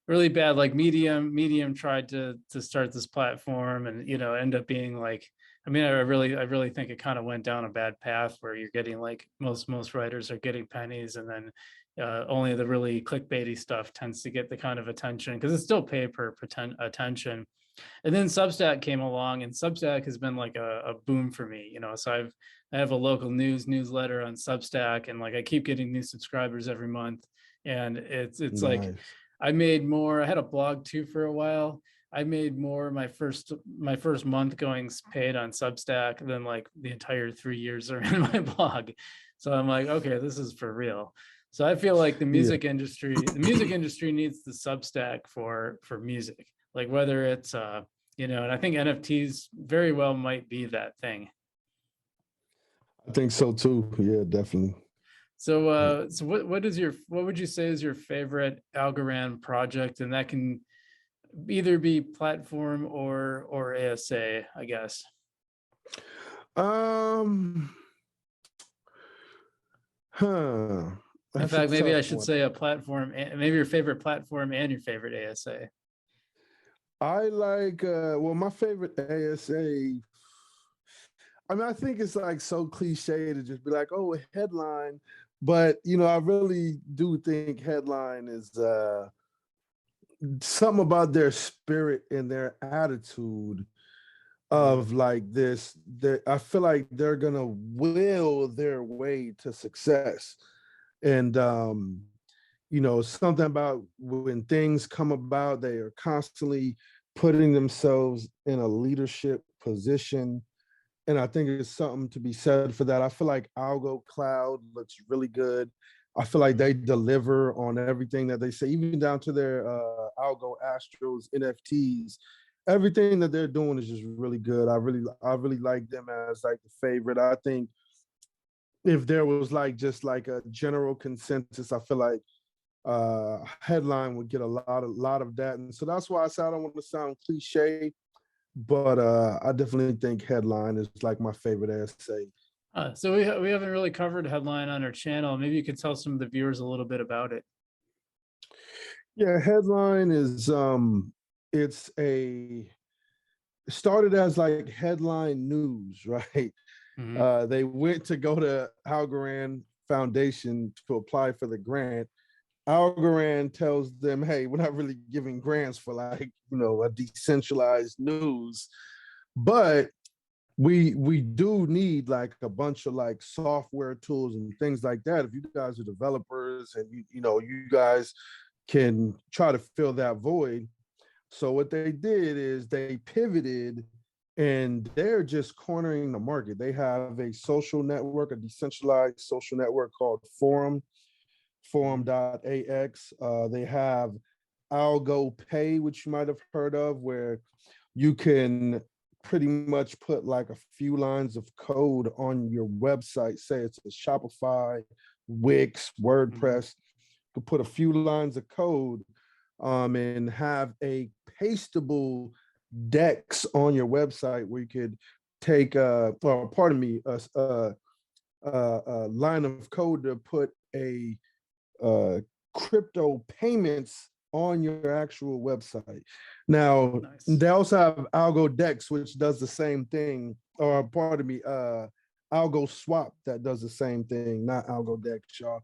Speaker 2: bad. Like Medium tried to start this platform, and you know, end up being like, I mean, I really think it kind of went down a bad path where you're getting like most writers are getting pennies, and then only the really clickbaity stuff tends to get the kind of attention, because it's still pay per attention. And then Substack came along, and Substack has been like a boom for me, you know. So I have a local newsletter on Substack, and like I keep getting new subscribers every month. And it's like
Speaker 1: Nice.
Speaker 2: I made more. I had a blog too for a while. I made more my first month going paid on Substack than like the entire 3 years are in my blog. So I'm like, okay, this is for real. So I feel like the
Speaker 1: Yeah.
Speaker 2: music industry needs the Substack for music, like whether it's you know, and I think NFTs very well might be that thing.
Speaker 1: I think so too. Yeah, definitely.
Speaker 2: So so what would you say is your favorite Algorand project? And that can either be platform or ASA, I guess.
Speaker 1: Um, huh.
Speaker 2: In
Speaker 1: That's a
Speaker 2: fact, maybe I
Speaker 1: tough
Speaker 2: should
Speaker 1: one.
Speaker 2: say a platform, and maybe your favorite platform and your favorite ASA.
Speaker 1: I like well, my favorite ASA. I mean, I think it's like so cliche to just be like, oh, a headline. But you know, I really do think headline is something about their spirit and their attitude of like this. I feel like they're gonna will their way to success. And you know, something about when things come about, they are constantly putting themselves in a leadership position. And I think there's something to be said for that. I feel like Algo Cloud looks really good. I feel like they deliver on everything that they say, even down to their Algo Astros NFTs. Everything that they're doing is just really good. I really like them as like the favorite. I think if there was like just like a general consensus, I feel like headline would get a lot of that. And so that's why I said I don't want to sound cliche, but I definitely think headline is like my favorite essay.
Speaker 2: So we haven't really covered headline on our channel. Maybe you could tell some of the viewers a little bit about it.
Speaker 1: Yeah, headline is it's a started as like headline news, right? They went to go to Algorand Foundation to apply for the grant. Algorand tells them, hey, we're not really giving grants for like, you know, a decentralized news, but we do need like a bunch of like software tools and things like that. If you guys are developers and you know, you guys can try to fill that void. So what they did is they pivoted, and they're just cornering the market. They have a social network, a decentralized social network called Forum.ax. They have Algo Pay, which you might have heard of, where you can pretty much put like a few lines of code on your website. Say it's a Shopify, Wix, WordPress. You could put a few lines of code and have a pastable DEX on your website where you could take pardon me, a line of code to put a crypto payments on your actual website. Now,
Speaker 2: Nice.
Speaker 1: they also have Algo Dex, which does the same thing, or pardon me, Algo Swap that does the same thing, not Algo Dex, y'all.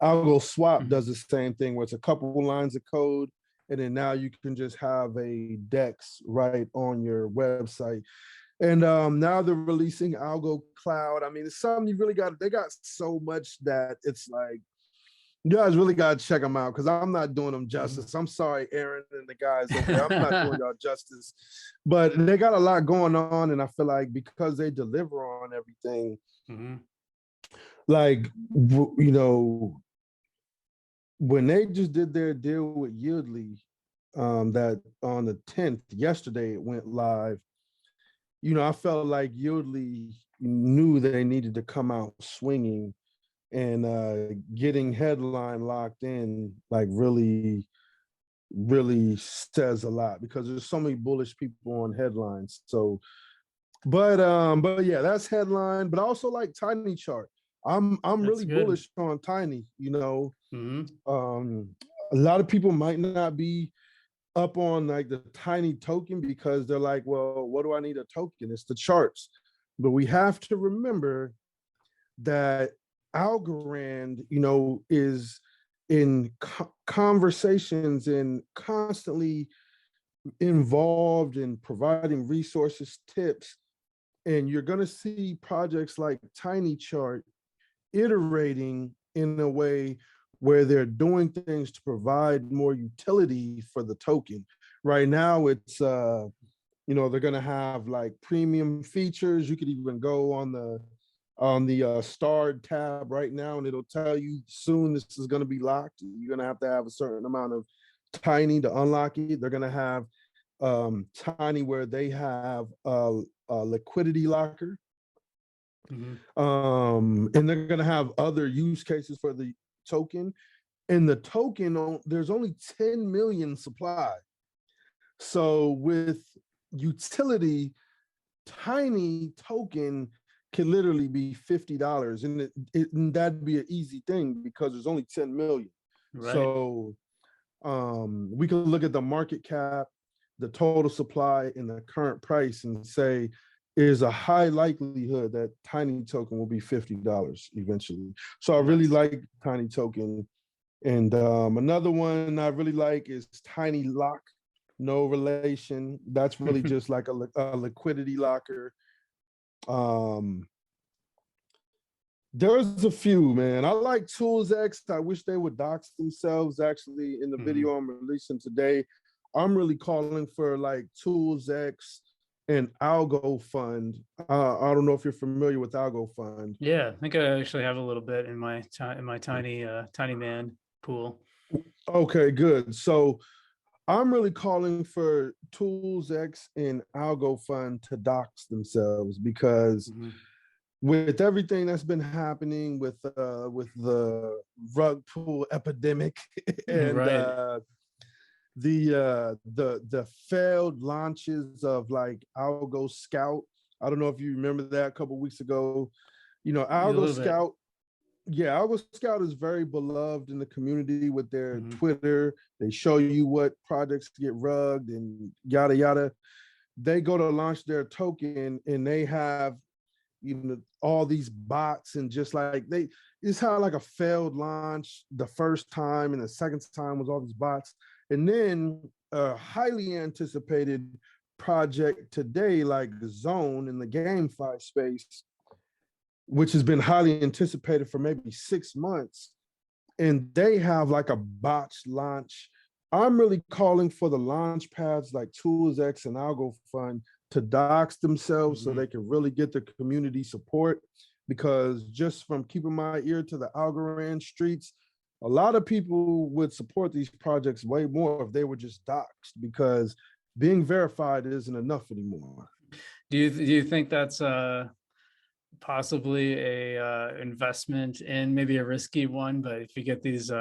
Speaker 1: Algo Swap does the same thing where it's a couple lines of code, and then now you can just have a Dex right on your website. And now they're releasing Algo Cloud. I mean, it's something you really got. They got so much that it's like, you guys really got to check them out because I'm not doing them justice. I'm sorry, Aaron and the guys over there. I'm not doing y'all justice. But they got a lot going on. And I feel like because they deliver on everything, like, you know, when they just did their deal with Yieldly, that on the 10th, yesterday, it went live. You know, I felt like Yieldly knew they needed to come out swinging, and getting headline locked in like really says a lot because there's so many bullish people on headlines. So but yeah, that's headline. But I also like Tiny Chart. I'm really bullish on Tiny, you know. A lot of people might not be up on like the Tiny token because they're like, well, what do I need a token? It's the charts. But we have to remember that Algorand, you know, is in conversations and constantly involved in providing resources, tips, and you're going to see projects like Tiny Chart iterating in a way where they're doing things to provide more utility for the token. Right now, it's you know, they're going to have like premium features. You could even go on the starred tab right now, and it'll tell you soon this is going to be locked. You're going to have a certain amount of Tiny to unlock it. They're going to have Tiny where they have a liquidity locker. And they're going to have other use cases for the token. And the token, there's only 10 million supply. So with utility, Tiny token can literally be $50, and that'd be an easy thing because there's only 10 million. Right. So we can look at the market cap, the total supply, and the current price and say there's a high likelihood that Tiny token will be $50 eventually. So I really like Tiny token. And another one I really like is Tiny Lock. No relation. That's really just like a liquidity locker. There's a few, man. I like ToolsX. I wish they would dox themselves. Actually, in the video I'm releasing today, I'm really calling for like ToolsX and Algo Fund. I don't know if you're familiar with Algo Fund.
Speaker 2: Yeah, I think I actually have a little bit in my tiny man pool.
Speaker 1: Okay, good. So I'm really calling for ToolsX and Algo Fund to dox themselves because with everything that's been happening with the rug pull epidemic and the failed launches of like Algo Scout. I don't know if you remember that a couple of weeks ago. You know, Algo Scout. Yeah, Algo Scout is very beloved in the community with their Twitter. They show you what projects get rugged and yada yada. They go to launch their token and they have, you know, all these bots and just like it's had like a failed launch the first time and the second time was all these bots. And then a highly anticipated project today like Zone in the GameFi space, which has been highly anticipated for maybe 6 months, and they have like a botched launch. I'm really calling for the launch pads like ToolsX and Algo Fund to dox themselves so they can really get the community support, because just from keeping my ear to the Algorand streets, a lot of people would support these projects way more if they were just doxed, because being verified isn't enough anymore.
Speaker 2: Do you think that's possibly a investment in maybe a risky one, but if you get these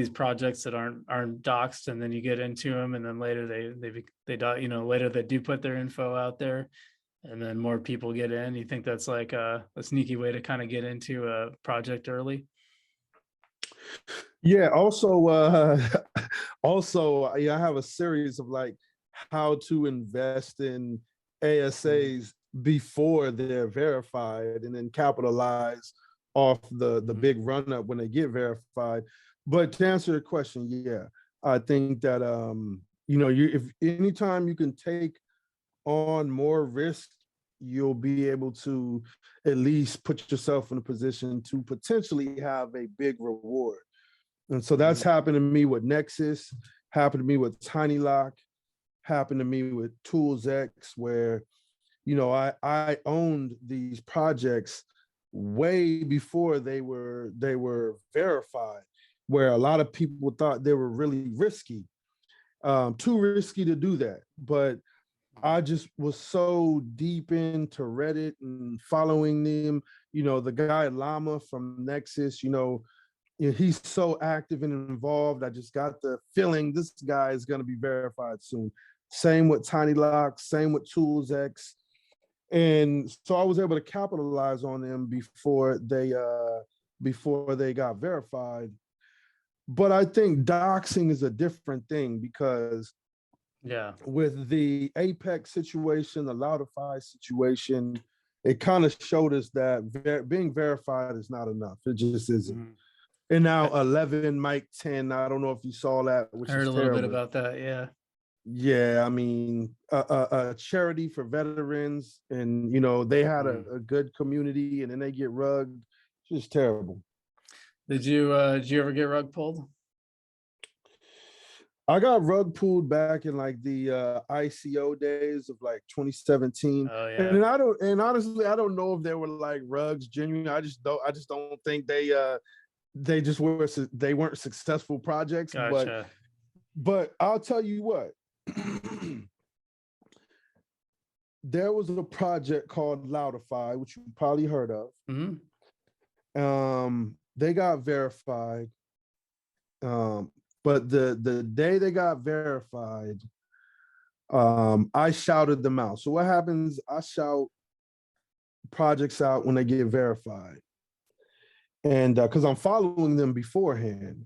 Speaker 2: projects that aren't doxed and then you get into them and then later they you know, later they do put their info out there and then more people get in, you think that's like a sneaky way to kind of get into a project early?
Speaker 1: Yeah, also I have a series of like how to invest in ASAs before they're verified and then capitalize off the big run up when they get verified. But to answer your question, yeah, I think that if anytime you can take on more risk, you'll be able to at least put yourself in a position to potentially have a big reward. And so that's happened to me with Nexus, happened to me with TinyLock, happened to me with ToolsX, where I owned these projects way before they were verified, where a lot of people thought they were really risky, too risky to do that. But I just was so deep into Reddit and following them. The guy Llama from Nexus, he's so active and involved. I just got the feeling this guy is going to be verified soon. Same with TinyLock, same with ToolsX. And so I was able to capitalize on them before they got verified. But I think doxing is a different thing, because with the Apex situation, the Loudify situation, it kind of showed us that being verified is not enough. It just isn't. And now 11 Mic 10, I don't know if you saw that, which
Speaker 2: I heard a little bit about that. Yeah.
Speaker 1: Yeah, I mean, a charity for veterans, and they had a good community, and then they get rugged. It's just terrible.
Speaker 2: Did you ever get rug pulled?
Speaker 1: I got rug pulled back in like the ICO days of like 2017.
Speaker 2: Oh yeah.
Speaker 1: And honestly, I don't know if they were like rugs genuine. I just don't think they weren't successful projects.
Speaker 2: Gotcha.
Speaker 1: But I'll tell you what. There was a project called Loudify, which you probably heard of. They got verified, but the day they got verified, I shouted them out. So what happens? I shout projects out when they get verified, and because I'm following them beforehand.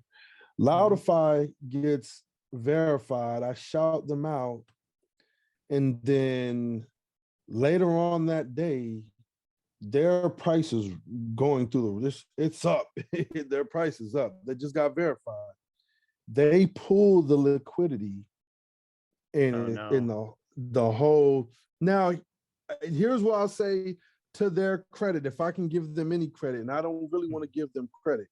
Speaker 1: Loudify gets verified, I shout them out, and then later on that day, their price is going through it's up. Their price is up. They just got verified. They pulled the liquidity in the whole. Now, here's what I'll say to their credit, if I can give them any credit, and I don't really want to give them credit.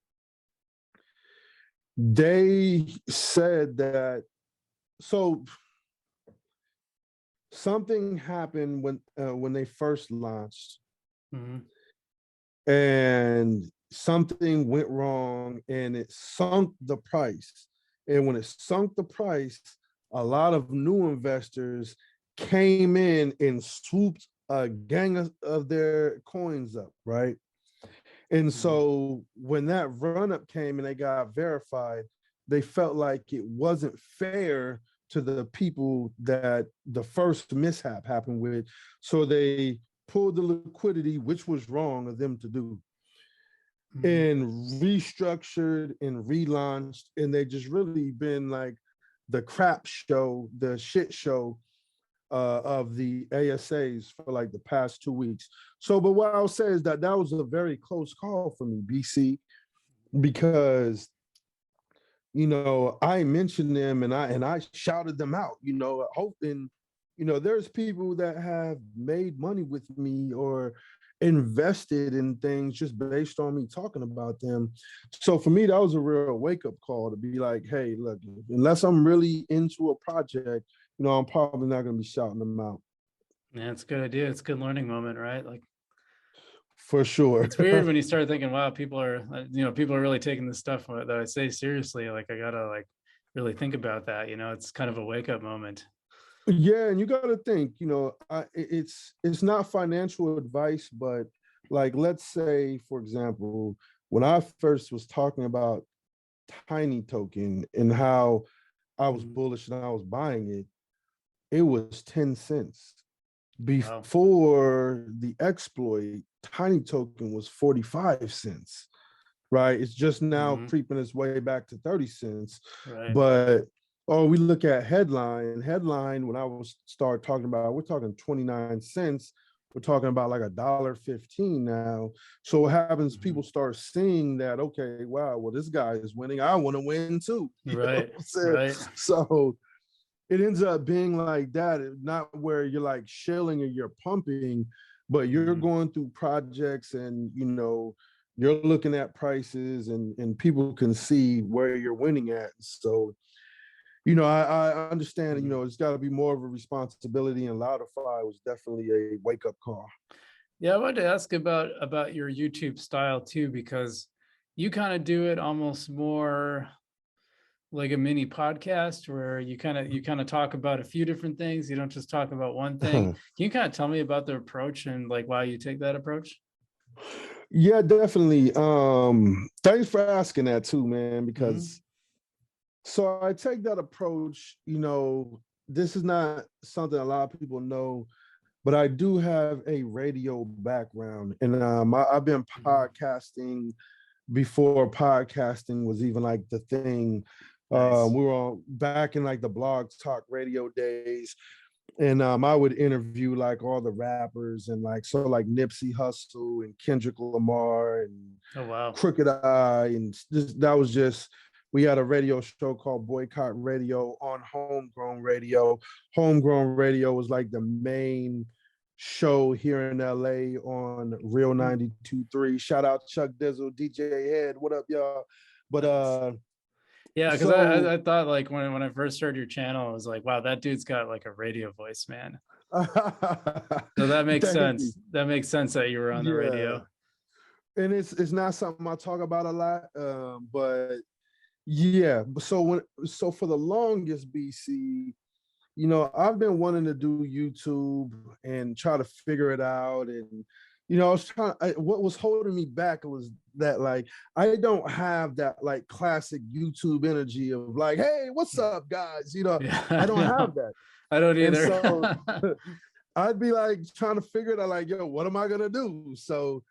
Speaker 1: They said that, so something happened when they first launched, and something went wrong, and it sunk the price. And when it sunk the price, a lot of new investors came in and swooped a gang of their coins up, right? And so when that run-up came and they got verified, they felt like it wasn't fair to the people that the first mishap happened with. So they pulled the liquidity, which was wrong of them to do, and restructured and relaunched. And they just really been like the crap show, the shit show of the ASAs for like the past 2 weeks. So, but what I'll say is that was a very close call for me, BC, because I mentioned them and I shouted them out, hoping, there's people that have made money with me or invested in things just based on me talking about them. So for me, that was a real wake-up call to be like, hey, look, unless I'm really into a project, I'm probably not going to be shouting them out.
Speaker 2: Yeah, it's a good idea. It's a good learning moment, right? Like,
Speaker 1: for sure.
Speaker 2: It's weird when you start thinking, wow, people are really taking this stuff that I say seriously. Like, I gotta really think about that. It's kind of a wake up moment.
Speaker 1: Yeah, and you got to think, it's not financial advice, but like, let's say, for example, when I first was talking about Tiny Token and how I was bullish and I was buying it, it was 10 cents. Before the exploit, Tiny Token was 45 cents, right? It's just now creeping its way back to 30 cents.
Speaker 2: Right.
Speaker 1: But we look at headline, when I was start talking about, we're talking 29 cents we're talking about like $1.15 now. So what happens, people start seeing that, okay, wow, well, this guy is winning, I want to win too. You know
Speaker 2: Right.
Speaker 1: what I'm saying?
Speaker 2: Right.
Speaker 1: So it ends up being like that, not where you're like shilling or you're pumping, but you're going through projects and, you know, you're looking at prices and people can see where you're winning at. So, you know, I understand, you know, it's got to be more of a responsibility, and Loudify was definitely a wake up call.
Speaker 2: Yeah, I wanted to ask about your YouTube style too, because you kind of do it almost more like a mini podcast where you kind of talk about a few different things. You don't just talk about one thing. Can you kind of tell me about the approach and like why you take that approach?
Speaker 1: Yeah, definitely. Thanks for asking that too, man, because so I take that approach, you know, this is not something a lot of people know, but I do have a radio background, and I've been podcasting before podcasting was even like the thing.
Speaker 2: Nice.
Speaker 1: We were all back in like the blog talk radio days, and I would interview like all the rappers and like so like Nipsey Hussle and Kendrick Lamar and
Speaker 2: Oh, wow.
Speaker 1: Crooked Eye, and that was just, we had a radio show called Boycott Radio on Homegrown Radio. Homegrown Radio was like the main show here in LA on Real 92.3. Shout out Chuck Dizzle, DJ Head. What up, y'all? But
Speaker 2: yeah, because
Speaker 1: so
Speaker 2: I thought like when I first heard your channel, I was like, wow, that dude's got like a radio voice, man. So that makes
Speaker 1: thank you.
Speaker 2: sense. That makes sense that you were on the radio.
Speaker 1: And it's not something I talk about a lot, but yeah. So for the longest, BC, you know, I've been wanting to do YouTube and try to figure it out. And, you know, what was holding me back was that, like, I don't have that, like, classic YouTube energy of, like, hey, what's up, guys? You know,
Speaker 2: Yeah,
Speaker 1: I don't have that.
Speaker 2: I don't
Speaker 1: And
Speaker 2: either.
Speaker 1: so I'd be, like, trying to figure it out, like, yo, what am I going to do? So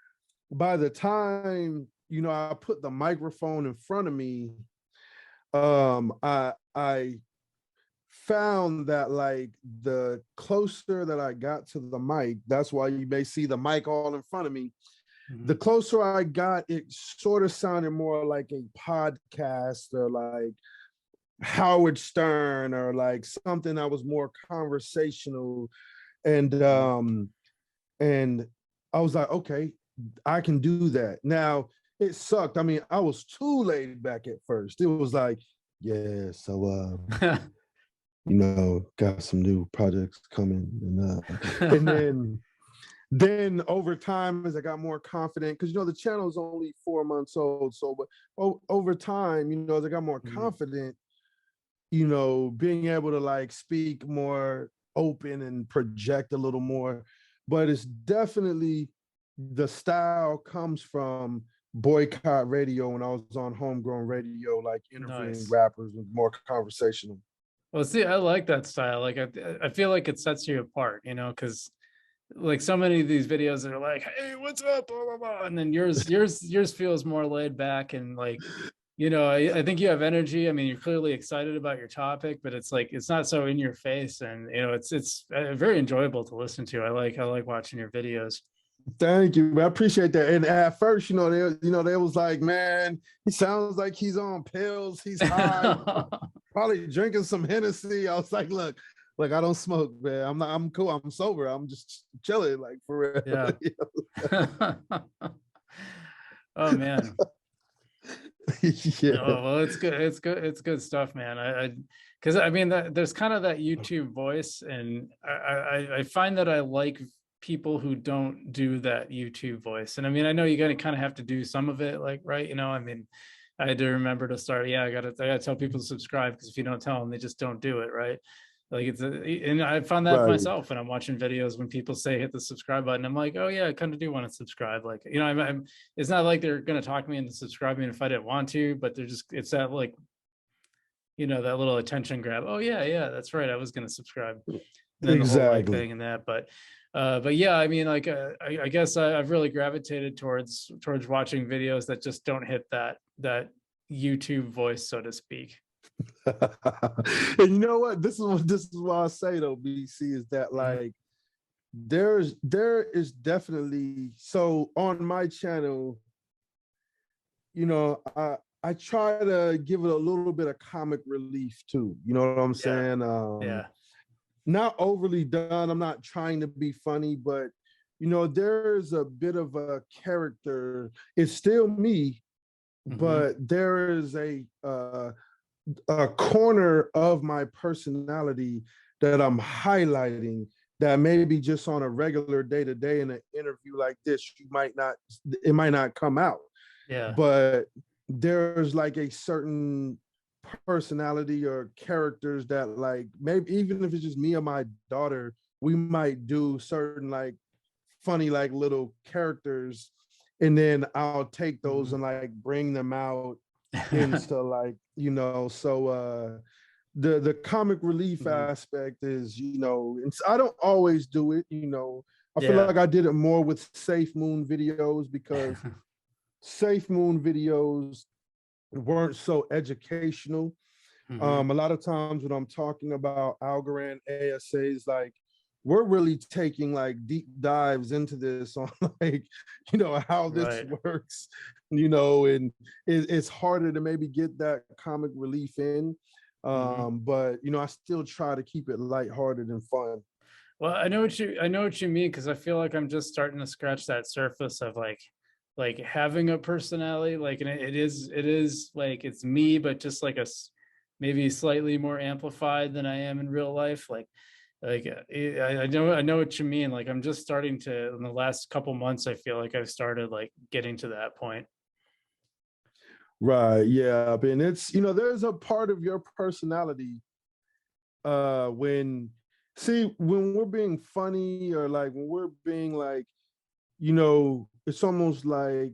Speaker 1: by the time, you know, I put the microphone in front of me, I found that like the closer that I got to the mic, that's why you may see the mic all in front of me. The closer I got, it sort of sounded more like a podcast or like Howard Stern or like something that was more conversational. And I was like, okay, I can do that. Now it sucked. I mean, I was too laid back at first. It was like, yeah, so you know, got some new projects coming, and then over time, as I got more confident, because you know the channel is only 4 months old, so but over time, you know, as I got more confident, you know, being able to like speak more open and project a little more. But it's definitely, the style comes from Boycott Radio when I was on Homegrown Radio, like interviewing rappers with more conversational.
Speaker 2: Well, see, I like that style. Like, I feel like it sets you apart, you know, because like so many of these videos that are like, "Hey, what's up?" Blah, blah, blah. And then yours feels more laid back and like, you know, I think you have energy. I mean, you're clearly excited about your topic, but it's like it's not so in your face, and you know, it's very enjoyable to listen to. I like watching your videos.
Speaker 1: Thank you. I appreciate that. And at first, you know, they was like, man, he sounds like he's on pills. He's high, probably drinking some Hennessy. I was like, look, I don't smoke, man. I'm cool. I'm sober. I'm just chilling, like for real.
Speaker 2: Yeah. Oh man.
Speaker 1: Yeah.
Speaker 2: Oh, well, it's good. It's good. It's good stuff, man. Because I mean, there's kind of that YouTube voice, and I find that I like people who don't do that YouTube voice. And I mean, I know you gotta kind of have to do some of it, like, right? You know, I mean, I had to remember to start. Yeah, I gotta tell people to subscribe, because if you don't tell them, they just don't do it, right? Like and I found that myself when I'm watching videos, when people say hit the subscribe button, I'm like, oh yeah, I kind of do want to subscribe. Like, you know, it's not like they're gonna talk me into subscribing if I didn't want to, but they're just, it's that like, you know, that little attention grab. Oh yeah, that's right, I was gonna subscribe. And then the whole like thing and that, but yeah, I mean, like I guess I've really gravitated towards watching videos that just don't hit that YouTube voice, so to speak.
Speaker 1: And you know what? This is why I say though, BC, is that like there is definitely, so on my channel, you know, I try to give it a little bit of comic relief too. You know what I'm
Speaker 2: Yeah.
Speaker 1: saying?
Speaker 2: Yeah.
Speaker 1: Not overly done. I'm not trying to be funny, but you know, there's a bit of a character. It's still me,
Speaker 2: Hmm.
Speaker 1: but there is a corner of my personality that I'm highlighting that maybe just on a regular day to day in an interview like this, it might not come out.
Speaker 2: Yeah.
Speaker 1: But there's like a certain personality or characters that, like, maybe even if it's just me or my daughter, we might do certain like funny like little characters, and then I'll take those
Speaker 2: Hmm.
Speaker 1: and like bring them out into like, you know, so the comic relief
Speaker 2: Hmm.
Speaker 1: aspect is, you know, I don't always do it, you know. I feel
Speaker 2: Yeah.
Speaker 1: like I did it more with Safe Moon videos because Safe Moon videos weren't so educational.
Speaker 2: Hmm.
Speaker 1: A lot of times when I'm talking about Algorand ASAs, like, we're really taking like deep dives into this on like, you know, how this
Speaker 2: Right.
Speaker 1: works, you know, and it's harder to maybe get that comic relief in.
Speaker 2: Hmm.
Speaker 1: But you know, I still try to keep it lighthearted and fun.
Speaker 2: Well, I know what you mean, because I feel like I'm just starting to scratch that surface of like having a personality, like, and it is like it's me, but just like maybe slightly more amplified than I am in real life. I know what you mean. Like I'm just starting to, in the last couple months, I feel like I've started like getting to that point.
Speaker 1: Right. Yeah. And it's, you know, there's a part of your personality when, see, when we're being funny or like when we're being like, you know, it's almost like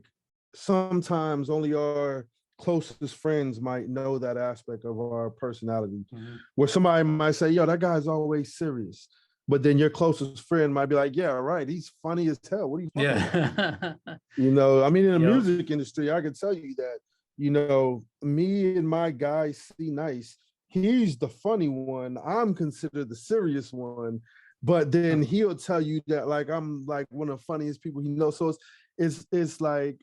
Speaker 1: sometimes only our closest friends might know that aspect of our personality,
Speaker 2: Mhm.
Speaker 1: where somebody might say, yo, that guy's always serious. But then your closest friend might be like, yeah, right, he's funny as hell. What are you talking about?
Speaker 2: Yeah.
Speaker 1: You know, I mean, in the
Speaker 2: Yep.
Speaker 1: music industry, I can tell you that, you know, me and my guy, C Nice, he's the funny one. I'm considered the serious one. But then he'll tell you that like I'm like one of the funniest people he knows. So it's like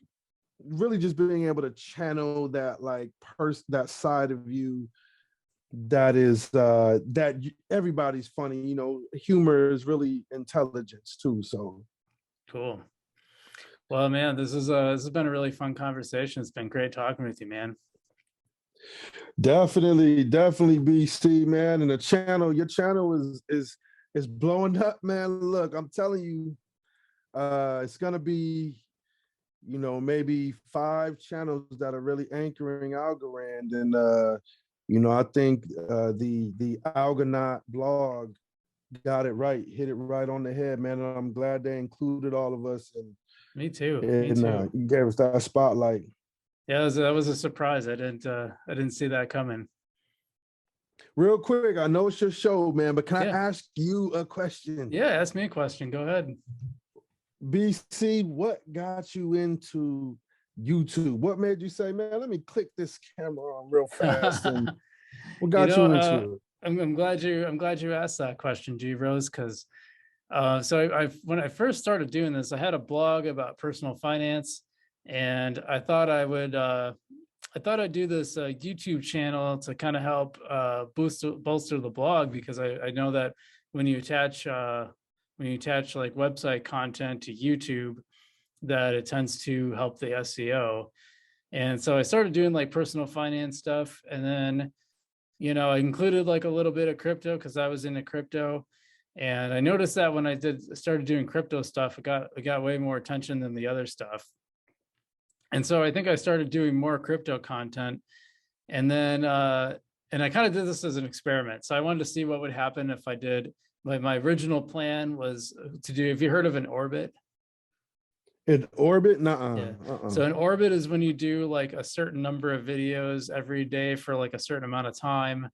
Speaker 1: really just being able to channel that like that side of you that is everybody's funny. You know, humor is really intelligence too. So
Speaker 2: Cool. Well, man, this has been a really fun conversation. It's been great talking with you, man.
Speaker 1: definitely BC, man. And your channel is blowing up, man. Look, I'm telling you, it's gonna be, you know, maybe 5 channels that are really anchoring Algorand. And you know, I think the Algonaut blog got it right, hit it right on the head, man. And I'm glad they included all of us and
Speaker 2: Me too. Me too.
Speaker 1: gave us that spotlight.
Speaker 2: Yeah, that was a surprise. I didn't see that coming.
Speaker 1: Real quick, I know it's your show, man, but can I
Speaker 2: Yeah.
Speaker 1: ask you a question?
Speaker 2: Yeah, ask me a question. Go ahead.
Speaker 1: BC, what got you into YouTube? What made you say, man, let me click this camera on real fast? And what
Speaker 2: You
Speaker 1: got
Speaker 2: know,
Speaker 1: you into it?
Speaker 2: I'm glad you asked that question, G.Rose, because when I first started doing this, I had a blog about personal finance, and I thought I'd do this YouTube channel to kind of help bolster the blog, because I know that when you attach like website content to YouTube, that it tends to help the SEO. And so I started doing like personal finance stuff, and then I included like a little bit of crypto because I was into crypto. And I noticed that when I started doing crypto stuff, it got way more attention than the other stuff. And so I think I started doing more crypto content. And then and I kind of did this as an experiment. So I wanted to see what would happen if I did, my original plan was to do, have you heard of an orbit?
Speaker 1: In orbit? Nuh-uh.
Speaker 2: Yeah.
Speaker 1: Uh-uh.
Speaker 2: So an orbit is when you do like a certain number of videos every day for like a certain amount of time.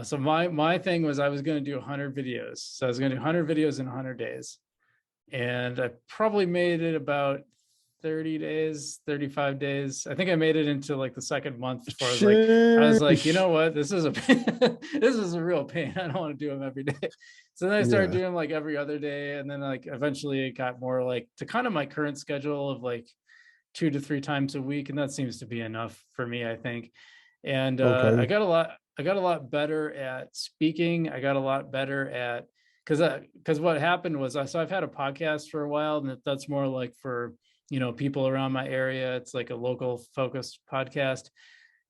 Speaker 2: So my thing was I was going to do 100 videos. So I was going to do 100 videos in 100 days. And I probably made it about 30 days, 35 days. I think I made it into like the second month before I was like, you know what, this is a this is a real pain. I don't want to do them every day. So then I started doing like every other day, and then like eventually it got more like to kind of my current schedule of like 2 to 3 times a week, and that seems to be enough for me, I think. And
Speaker 1: Okay.
Speaker 2: I got a lot better at speaking. I got a lot better at because what happened was so I've had a podcast for a while, and that's more like for people around my area. It's like a local focused podcast,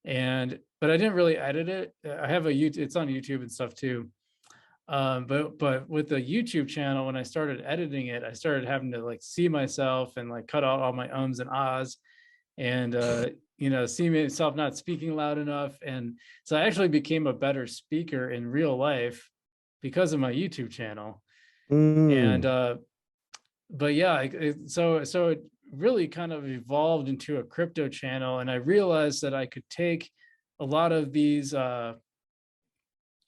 Speaker 2: but I didn't really edit it. I have a YouTube, it's on YouTube and stuff too. But with the YouTube channel, when I started editing it, I started having to like see myself and like cut out all my ums and ahs, and see myself not speaking loud enough. And so I actually became a better speaker in real life because of my YouTube channel. And but yeah, so it really kind of evolved into a crypto channel, and I realized that I could take a lot of these a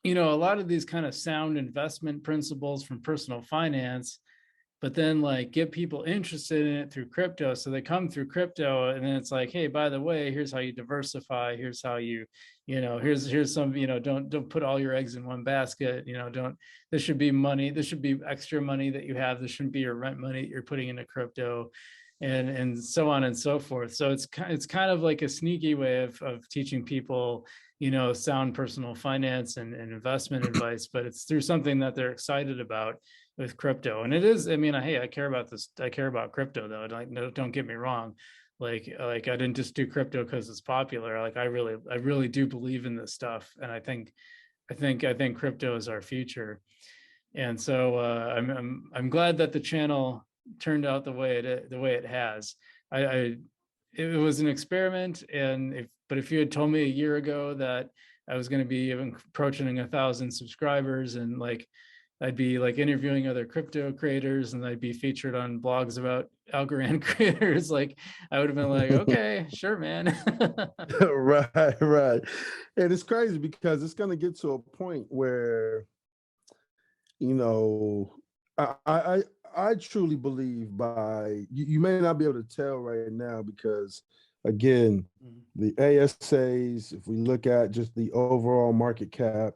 Speaker 2: lot of these kind of sound investment principles from personal finance, but then like get people interested in it through crypto. So they come through crypto, and then it's like, hey, by the way, here's how you diversify. Here's how here's some, don't put all your eggs in one basket. This should be money. This should be extra money that you have. This shouldn't be your rent money that you're putting into crypto, and so on and so forth. So it's kind of like a sneaky way of teaching people, sound personal finance and investment advice, but it's through something that they're excited about with crypto. And it is, I mean, hey, I care about this. I care about crypto though. Like, no, don't get me wrong. Like I didn't just do crypto because it's popular. Like I really do believe in this stuff. And I think crypto is our future. And so I'm glad that the channel turned out the way it has. It was an experiment, and if you had told me a year ago that I was going to be even approaching 1,000 subscribers, and like I'd be like interviewing other crypto creators, and I'd be featured on blogs about Algorand creators, like I would have been like, okay, sure, man.
Speaker 1: Right. And it's crazy because it's going to get to a point where, I truly believe you may not be able to tell right now because, again, the ASAs, if we look at just the overall market cap,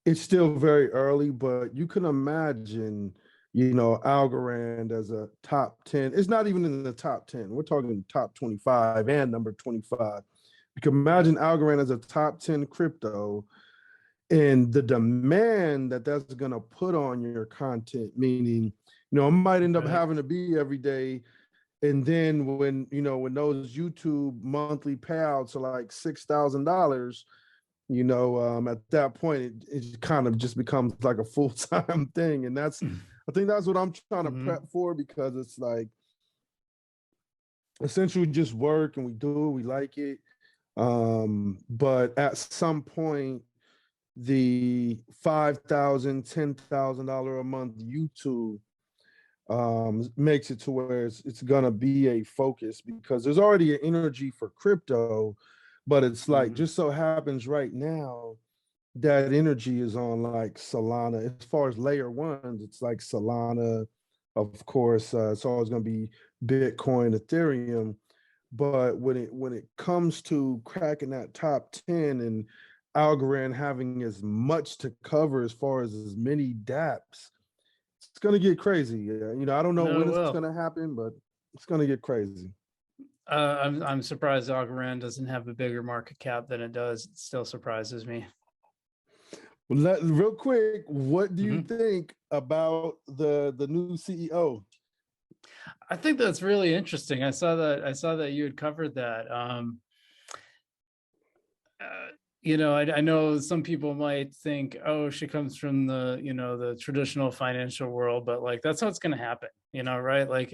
Speaker 1: it's still very early, but you can imagine, Algorand as a top 10. It's not even in the top 10. We're talking top 25 and number 25. You can imagine Algorand as a top 10 crypto, and the demand that's going to put on your content, meaning, it might end up having to be every day. And then when those YouTube monthly payouts are like $6,000, at that point, it kind of just becomes like a full-time thing. And I think that's what I'm trying to prep for, because it's like, essentially just work and we do it, we like it. But at some point, the $5,000, $10,000 a month YouTube makes it to where it's gonna be a focus, because there's already an energy for crypto, but it's like just so happens right now that energy is on like Solana. As far as layer ones, it's like Solana, of course. It's always gonna be Bitcoin, Ethereum. But when it comes to cracking that top 10 and Algorand having as much to cover as far as many dApps, it's going to get crazy. I don't know when it's going to happen, but it's going to get crazy.
Speaker 2: I'm surprised Algorand doesn't have a bigger market cap than it does. It still surprises me.
Speaker 1: Well, real quick, what do you think about the new CEO?
Speaker 2: I think that's really interesting. I saw that you had covered that. I know some people might think, oh, she comes from the, the traditional financial world, but like, that's how it's going to happen, right? Like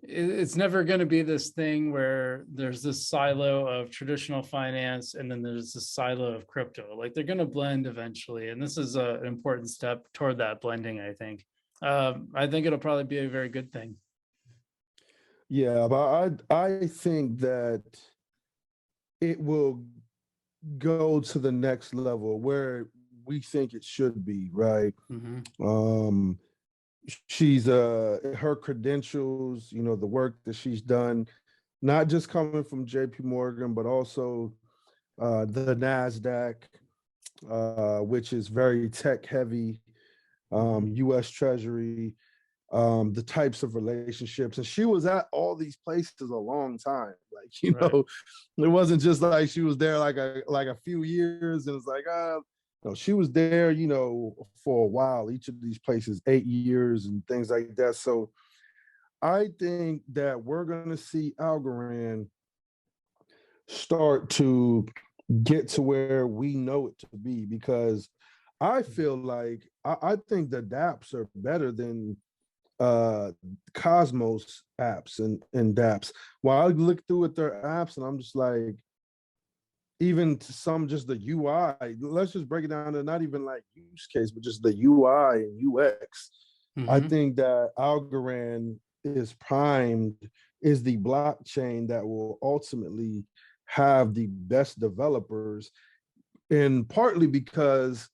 Speaker 2: it's never going to be this thing where there's this silo of traditional finance and then there's this silo of crypto. Like they're going to blend eventually. And this is an important step toward that blending, I think. I think it'll probably be a very good thing.
Speaker 1: Yeah, but I think that it will go to the next level where we think it should be, right? she's her credentials, you know, the work that she's done, not just coming from JP Morgan, but also the NASDAQ, which is very tech heavy, US Treasury, the types of relationships. And she was at all these places a long time. Like, you
Speaker 2: Right.
Speaker 1: know, it wasn't just like she was there like a few years and it's like, no, she was there, you know, for a while, each of these places, 8 years and things like that. So I think that we're gonna see Algorand start to get to where we know it to be, because I feel like I think the dApps are better than uh Cosmos apps and dApps. While I look through at their apps and I'm just like, even to some, just the UI, let's just break it down to not even like use case, but just the UI and UX. I
Speaker 2: Hmm.
Speaker 1: think that Algorand is primed, is the blockchain that will ultimately have the best developers, and partly because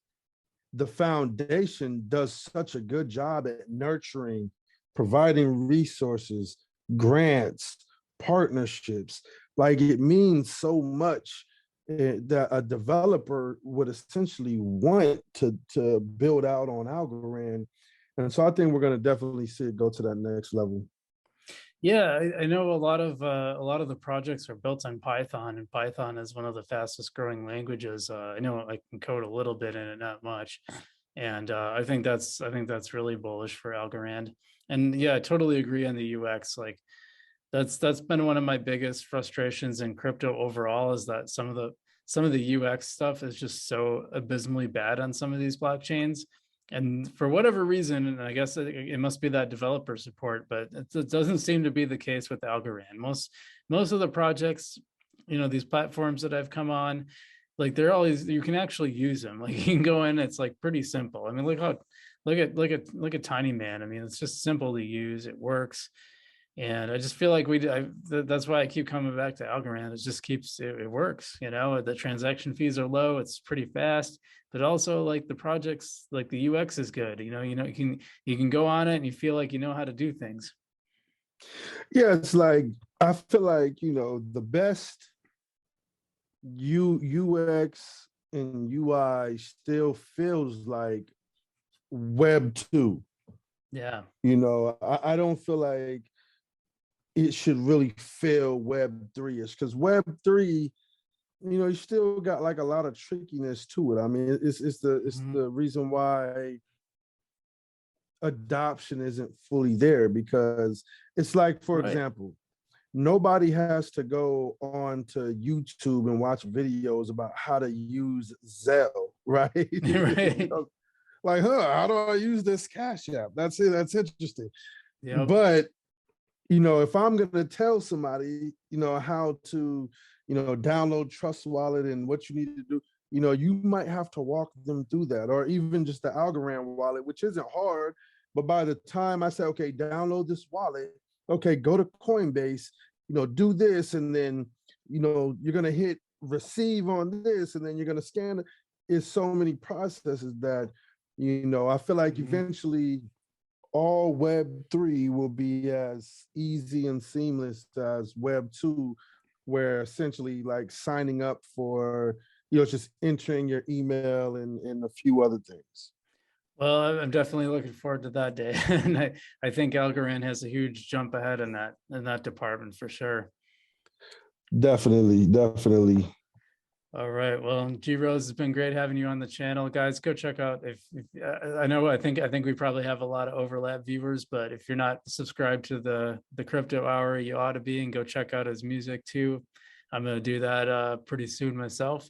Speaker 1: the foundation does such a good job at nurturing, providing resources, grants, partnerships. Like, it means so much that a developer would essentially want to build out on Algorand. And so I think we're going to definitely see it go to that next level.
Speaker 2: Yeah, I know a lot of the projects are built on Python, and Python is one of the fastest growing languages. I know I can code a little bit in it, not much, and I think that's really bullish for Algorand. And yeah, I totally agree on the UX. Like that's been one of my biggest frustrations in crypto overall, is that some of the UX stuff is just so abysmally bad on some of these blockchains. And for whatever reason, and I guess it must be that developer support, but it doesn't seem to be the case with Algorand. Most of the projects, you know, these platforms that I've come on, like they're always, you can actually use them. Like you can go in, it's like pretty simple. I mean, look at Tiny Man. I mean, it's just simple to use. It works. And I just feel like that's why I keep coming back to Algorand. It just keeps, it works, you know, the transaction fees are low, it's pretty fast, but also like the projects, like the UX is good. You can go on it and you feel like you know how to do things.
Speaker 1: Yeah, it's like, I feel like, you know, the best UX and UI still feels like Web 2.
Speaker 2: Yeah.
Speaker 1: You know, I don't feel like it should really feel Web 3ish, because Web 3, you know, you still got like a lot of trickiness to it. I mean, it's
Speaker 2: Mhm.
Speaker 1: the reason why adoption isn't fully there, because it's like, for
Speaker 2: Right.
Speaker 1: example, nobody has to go on to YouTube and watch videos about how to use Zelle, right? You
Speaker 2: Right.
Speaker 1: know, like, how do I use this Cash App? That's it. That's interesting.
Speaker 2: Yep.
Speaker 1: But, you know, if I'm going to tell somebody, you know, how to, you know, download Trust Wallet and what you need to do, you know, you might have to walk them through that, or even just the Algorand wallet, which isn't hard. But by the time I say, okay, download this wallet, okay, go to Coinbase, you know, do this, and then, you know, you're going to hit receive on this, and then you're going to scan it. It's so many processes that, you know, I feel like
Speaker 2: Mhm.
Speaker 1: eventually all Web 3 will be as easy and seamless as Web 2, where essentially like signing up for, you know, just entering your email and a few other things.
Speaker 2: Well, I'm definitely looking forward to that day. And I think Algorand has a huge jump ahead in that department for sure.
Speaker 1: Definitely, definitely.
Speaker 2: All right. Well, G.Rose, has been great having you on the channel, guys. Go check out if I know I think we probably have a lot of overlap viewers, but if you're not subscribed to the Crypto Hour, you ought to be, and go check out his music too. I'm gonna do that pretty soon myself.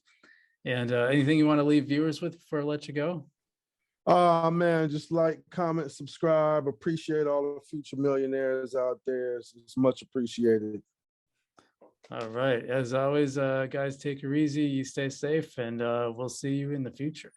Speaker 2: And anything you want to leave viewers with before I let you go?
Speaker 1: Oh man, just like, comment, subscribe. Appreciate all the future millionaires out there. It's much appreciated.
Speaker 2: All right. As always, guys, take it easy. You stay safe, and we'll see you in the future.